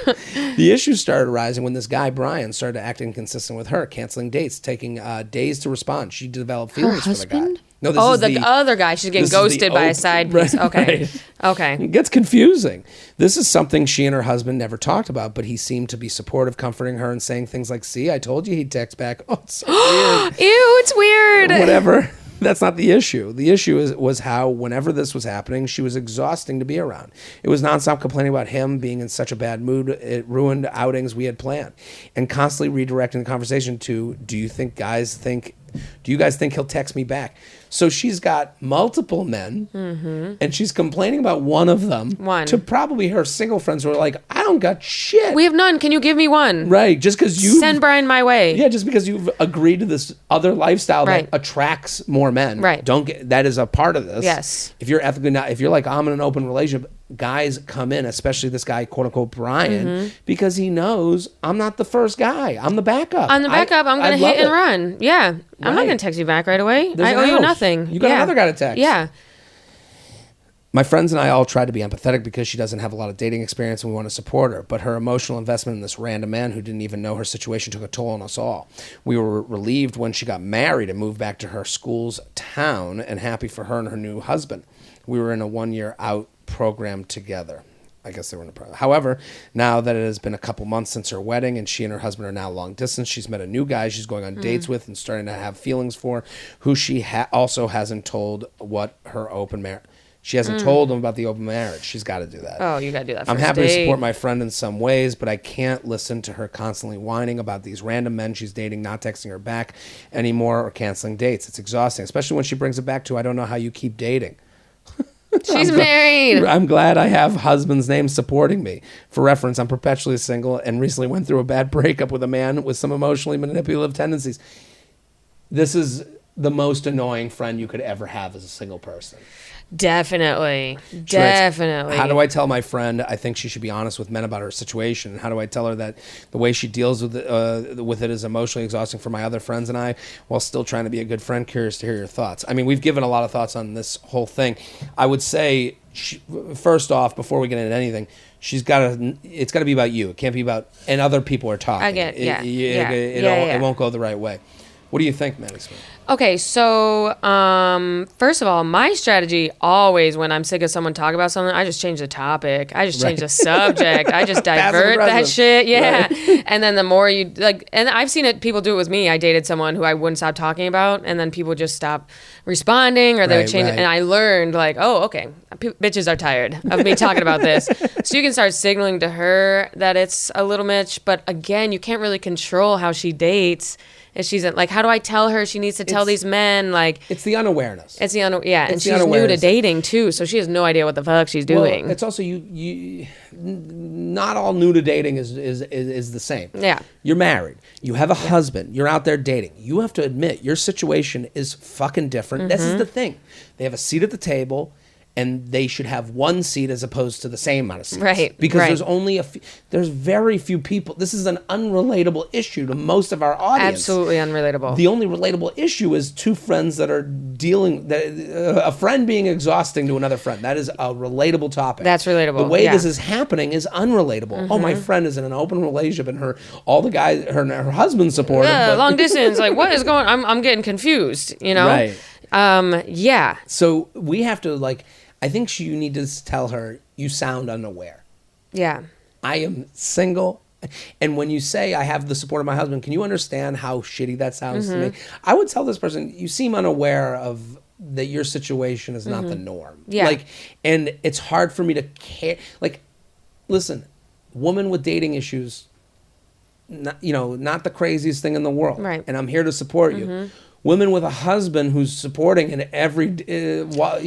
The issue started arising when this guy, Brian, started acting inconsistent with her, canceling dates, taking days to respond. She developed feelings for the guy. No, the other guy. She's getting ghosted by a side piece. Okay. Right. Okay. It gets confusing. This is something she and her husband never talked about, but he seemed to be supportive, comforting her and saying things like, see, I told you he'd text back. Oh, it's so weird. Ew, it's weird. Whatever. That's not the issue. The issue was how, whenever this was happening, she was exhausting to be around. It was nonstop complaining about him being in such a bad mood. It ruined outings we had planned. And constantly redirecting the conversation to, do you think guys think Do you guys think he'll text me back? So she's got multiple men, and she's complaining about one of them to probably her single friends who are like, I don't got shit. We have none. Can you give me one? Right. Just because you send Brian my way. Yeah, just because you've agreed to this other lifestyle that attracts more men. Right. That is a part of this. Yes. If you're ethically not, if you're like, I'm in an open relationship, guys come in, especially this guy, quote unquote, Brian, because he knows I'm not the first guy. I'm the backup. I'm going to hit and run. Yeah. I'm not going to text you back right away. I owe you nothing. You got another guy to text. Yeah. My friends and I all tried to be empathetic because she doesn't have a lot of dating experience and we want to support her. But her emotional investment in this random man who didn't even know her situation took a toll on us all. We were relieved when she got married and moved back to her school's town and happy for her and her new husband. We were in a 1-year out program together. I guess they were in a program. However, now that it has been a couple months since her wedding and she and her husband are now long distance, she's met a new guy she's going on dates with and starting to have feelings for, who she also hasn't told what her open marriage. She hasn't told him about the open marriage. She's got to do that. Oh, you got to do that. I'm happy to support my friend in some ways, but I can't listen to her constantly whining about these random men she's dating, not texting her back anymore or canceling dates. It's exhausting, especially when she brings it back to, I don't know how you keep dating. She's married. I'm glad I have husband's name supporting me. For reference, I'm perpetually single and recently went through a bad breakup with a man with some emotionally manipulative tendencies. This is the most annoying friend you could ever have as a single person. Definitely. Definitely. How do I tell my friend I think she should be honest with men about her situation? How do I tell her that the way she deals with it is emotionally exhausting for my other friends and I, while still trying to be a good friend? Curious to hear your thoughts. I mean, we've given a lot of thoughts on this whole thing. I would say, first off, before we get into anything, it's got to be about you. It can't be about, and other people are talking. I get, It won't go the right way. What do you think, Maddy? Okay, so first of all, my strategy always when I'm sick of someone talking about something, I just change the topic. I just change the subject. I just divert that shit. Yeah. Right. And then the more you like, and I've seen it, people do it with me. I dated someone who I wouldn't stop talking about, and then people just stop responding or they would change it. And I learned like, oh, okay, bitches are tired of me talking about this. So you can start signaling to her that it's a little much, but again, you can't really control how she dates. If she's like, how do I tell her she needs to tell these men? Like, it's the unawareness. It's the and she's new to dating too, so she has no idea what the fuck she's doing. Well, it's also you. Not all new to dating is the same. Yeah, you're married. You have a husband. You're out there dating. You have to admit your situation is fucking different. This is the thing. They have a seat at the table. And they should have one seat as opposed to the same amount of seats. Right. Because there's only there's very few people. This is an unrelatable issue to most of our audience. Absolutely unrelatable. The only relatable issue is two friends that are dealing, a friend being exhausting to another friend. That is a relatable topic. That's relatable. The way this is happening is unrelatable. Oh, my friend is in an open relationship and all the guys, her husband supportive. Yeah, long distance. Like, what is going on? I'm getting confused, you know? Right. Yeah. So we have to I think you need to tell her, you sound unaware. Yeah. I am single. And when you say, I have the support of my husband, can you understand how shitty that sounds to me? I would tell this person, you seem unaware of that your situation is not the norm. Yeah. And it's hard for me to care. Listen, woman with dating issues, not the craziest thing in the world. Right. And I'm here to support you. Women with a husband who's supporting in every, when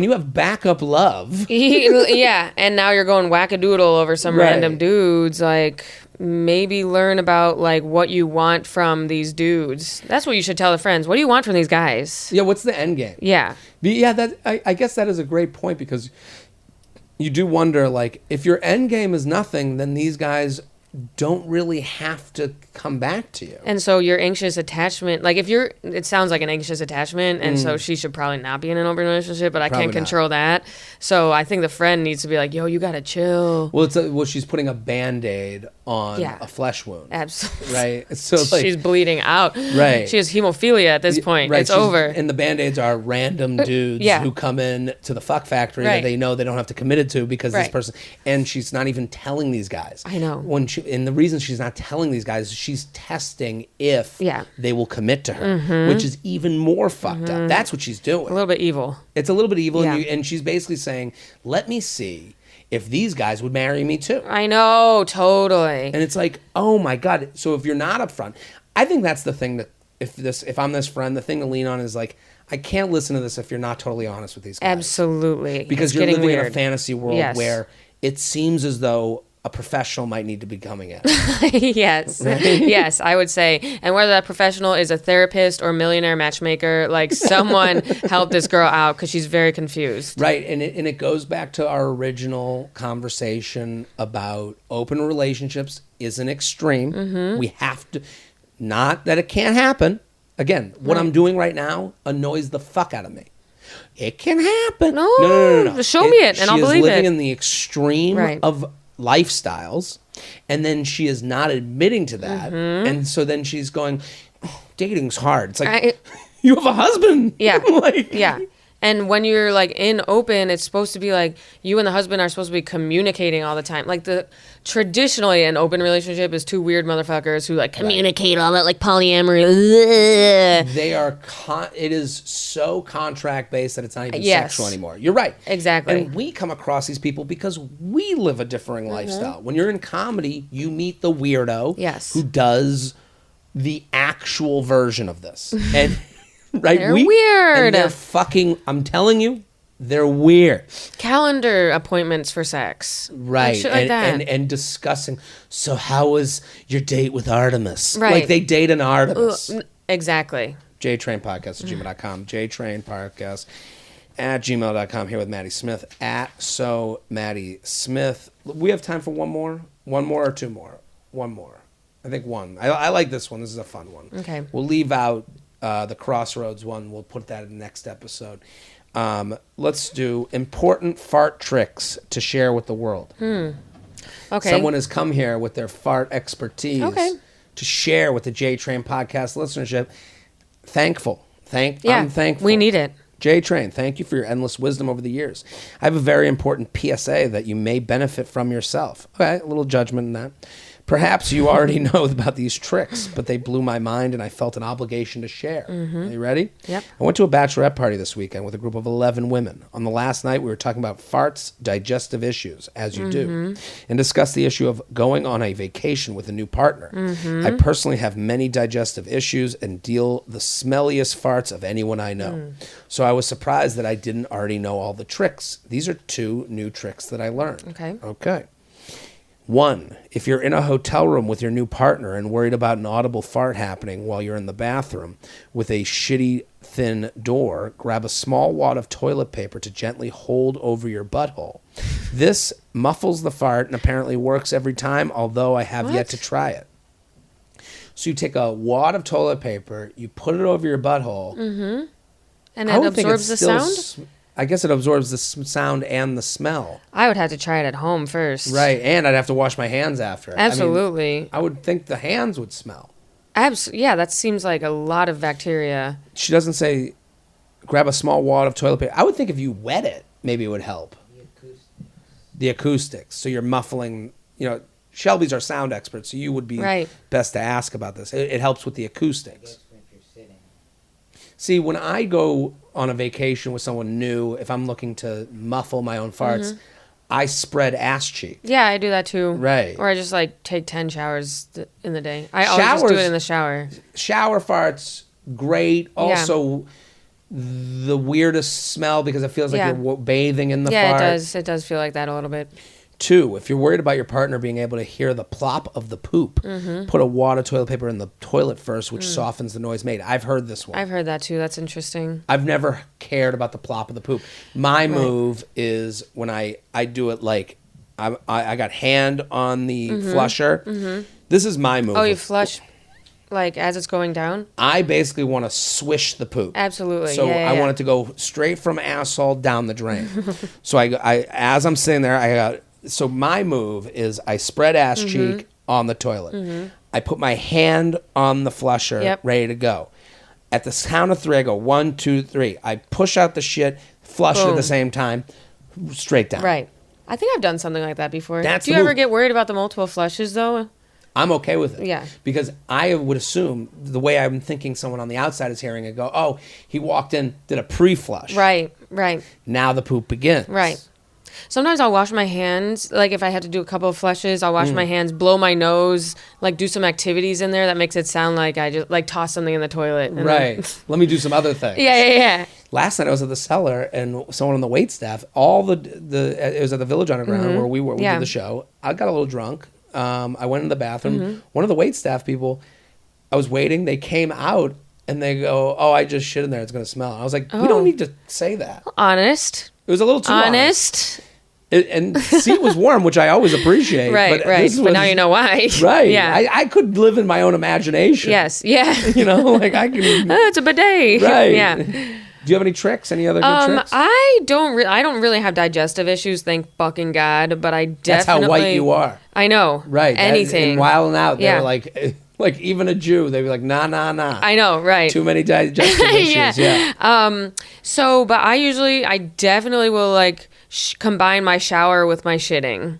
you have backup love. Yeah, and now you're going wackadoodle over some random dudes. Like, maybe learn about what you want from these dudes. That's what you should tell the friends. What do you want from these guys? Yeah, what's the end game? Yeah. Yeah, I guess that is a great point because you do wonder, if your end game is nothing, then these guys don't really have to come back to you. And so your anxious attachment, it sounds like an anxious attachment, and so she should probably not be in an open relationship, but I can't control that. So I think the friend needs to be like, yo, you gotta chill. Well, she's putting a Band-Aid on a flesh wound. Absolutely. Right? So she's bleeding out. Right. She has hemophilia at this point. Right. It's over. And the Band-Aids are random dudes who come in to the fuck factory that they know they don't have to commit it to because this person, and she's not even telling these guys. I know. And the reason she's not telling these guys is she's testing if they will commit to her, which is even more fucked up. That's what she's doing. A little bit evil. It's a little bit evil, and she's basically saying, let me see if these guys would marry me too. I know, totally. And it's like, oh my God. So if you're not upfront, I think that's the thing if I'm this friend, the thing to lean on is like, I can't listen to this if you're not totally honest with these guys. Absolutely. Because you're living in a fantasy world where it seems as though a professional might need to be coming in. Yes. Right? Yes, I would say. And whether that professional is a therapist or millionaire matchmaker, like someone help this girl out because she's very confused. Right. And it goes back to our original conversation about open relationships is an extreme. Mm-hmm. We have to, not that it can't happen. Again, what I'm doing right now annoys the fuck out of me. It can happen. No. Show me it and I'll believe it. She is living in the extreme of lifestyles, and then she is not admitting to that. Mm-hmm. And so then she's going, oh, dating's hard. It's like, you have a husband. Yeah. Yeah. And when you're like in open, it's supposed to be like you and the husband are supposed to be communicating all the time. Like traditionally an open relationship is two weird motherfuckers who like communicate all that, like polyamory. They are, it is so contract based that it's not even sexual anymore. You're right. Exactly. And we come across these people because we live a differing lifestyle. When you're in comedy, you meet the weirdo who does the actual version of this. And right? They're weird. And they're fucking, I'm telling you, they're weird. Calendar appointments for sex. Right. Shit like that. And discussing, so how was your date with Artemis? Right. Like they date an Artemis. Exactly. JTrain podcast at gmail.com. JTrain podcast at gmail.com. Here with Maddy Smith at So Maddy Smith. We have time for one more or two more? One more. I think one. I like this one. This is a fun one. Okay. We'll leave out the Crossroads one. We'll put that in the next episode. Let's do important fart tricks to share with the world. Okay. Someone has come here with their fart expertise to share with the JTrain podcast listenership. I'm thankful. We need it. JTrain, thank you for your endless wisdom over the years. I have a very important PSA that you may benefit from yourself. Okay, a little judgment in that. Perhaps you already know about these tricks, but they blew my mind and I felt an obligation to share. Mm-hmm. Are you ready? Yep. I went to a bachelorette party this weekend with a group of 11 women. On the last night, we were talking about farts, digestive issues, as you do, and discussed the issue of going on a vacation with a new partner. Mm-hmm. I personally have many digestive issues and deal the smelliest farts of anyone I know. So I was surprised that I didn't already know all the tricks. These are 2 new tricks that I learned. Okay. 1, if you're in a hotel room with your new partner and worried about an audible fart happening while you're in the bathroom with a shitty thin door, grab a small wad of toilet paper to gently hold over your butthole. This muffles the fart and apparently works every time, although I have yet to try it. So you take a wad of toilet paper, you put it over your butthole. Mm-hmm. And it absorbs the sound? I guess it absorbs the sound and the smell. I would have to try it at home first. Right, and I'd have to wash my hands after. Absolutely. I would think the hands would smell. Yeah, that seems like a lot of bacteria. She doesn't say grab a small wad of toilet paper. I would think if you wet it, maybe it would help. The acoustics. So you're muffling, Shelby's our sound expert, so you would be best to ask about this. It helps with the acoustics. See, when I go on a vacation with someone new, if I'm looking to muffle my own farts, I spread ass cheek. Yeah, I do that too. Right. Or I just take 10 showers in the day. I always just do it in the shower. Shower farts, great. Also, the weirdest smell because it feels like you're bathing in the fart. Yeah, it does. It does feel like that a little bit. 2, if you're worried about your partner being able to hear the plop of the poop, put a wad of toilet paper in the toilet first, which softens the noise made. I've heard this one. I've heard that too. That's interesting. I've never cared about the plop of the poop. My move is when I do it like I got hand on the flusher. Mm-hmm. This is my move. Oh, you flush as it's going down? I basically want to swish the poop. Absolutely. So I want it to go straight from asshole down the drain. So I as I'm sitting there, so my move is I spread ass cheek on the toilet. I put my hand on the flusher, ready to go. At the count of 3, I go 1, 2, 3. I push out the shit, flush it at the same time, straight down. Right. I think I've done something like that before. Do you ever get worried about the multiple flushes, though? I'm okay with it. Yeah. Because I would assume the way I'm thinking someone on the outside is hearing it go, oh, he walked in, did a pre-flush. Right. Now the poop begins. Right. Sometimes I'll wash my hands. Like if I had to do a couple of flushes, I'll wash my hands, blow my nose, like do some activities in there that makes it sound like I just like toss something in the toilet. And Right. Let me do some other things. Yeah. Last night I was at the cellar and someone on the wait staff, it was at the Village Underground where we did the show. I got a little drunk. I went in the bathroom. One of the wait staff people, I was waiting. They came out and they go, "Oh, I just shit in there. It's going to smell." I was like, "We don't need to say that." Honest. It was a little too honest. And the seat was warm, which I always appreciate. Right. But now you know why. Right. Yeah. I could live in my own imagination. Yes. Yeah. Like I can. It's a bidet. Right. Yeah. Do you have any tricks? Any other good tricks? I don't really have digestive issues, thank fucking God. But I definitely. That's how white you are. I know. Right. Anything. And Wild 'N Out, they were like even a Jew, they'd be like, nah. I know, right. Too many digestive issues. Yeah. But I definitely will like combine my shower with my shitting.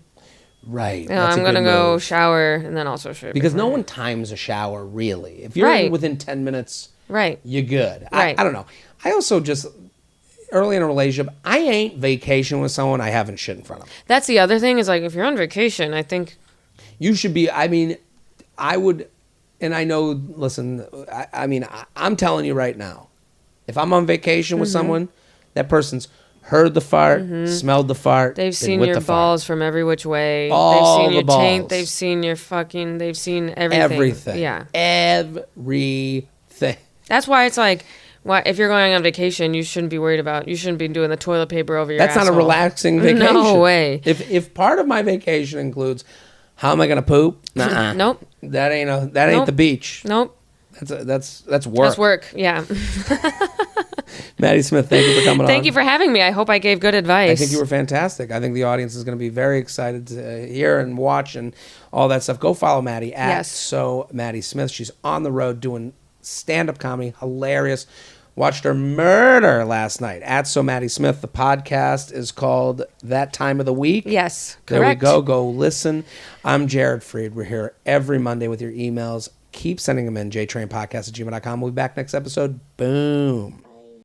Right. I'm going to go shower and then also shit. Because no one times a shower, really. If you're within 10 minutes, you're good. Right. I don't know. I also just, early in a relationship, I ain't vacation with someone I haven't shit in front of. That's the other thing is like, if you're on vacation, I think. You should be, I would, and I know, listen, I'm telling you right now, if I'm on vacation with someone, that person's heard the fart, smelled the fart. They've seen your balls from every which way. All they've seen your balls. taint. They've seen your fucking. They've seen everything. Everything. Yeah. Everything. That's why it's like, if you're going on vacation, you shouldn't be worried about. You shouldn't be doing the toilet paper over your. That's asshole. not a relaxing vacation. No way. If part of my vacation includes, how am I gonna poop? Nuh-uh. Nope. That ain't the beach. Nope. That's work. That's work. Yeah. Maddy Smith, thank you for coming on. Thank you for having me. I hope I gave good advice. I think you were fantastic. I think the audience is going to be very excited to hear and watch and all that stuff. Go follow Maddy at So Maddy Smith. She's on the road doing stand-up comedy, hilarious. Watched her murder last night at So Maddy Smith. The podcast is called That Time of the Week. Yes, correct. There we go. Go listen. I'm Jared Freid. We're here every Monday with your emails. Keep sending them in. JTrainPodcast@gmail.com. We'll be back next episode. Boom.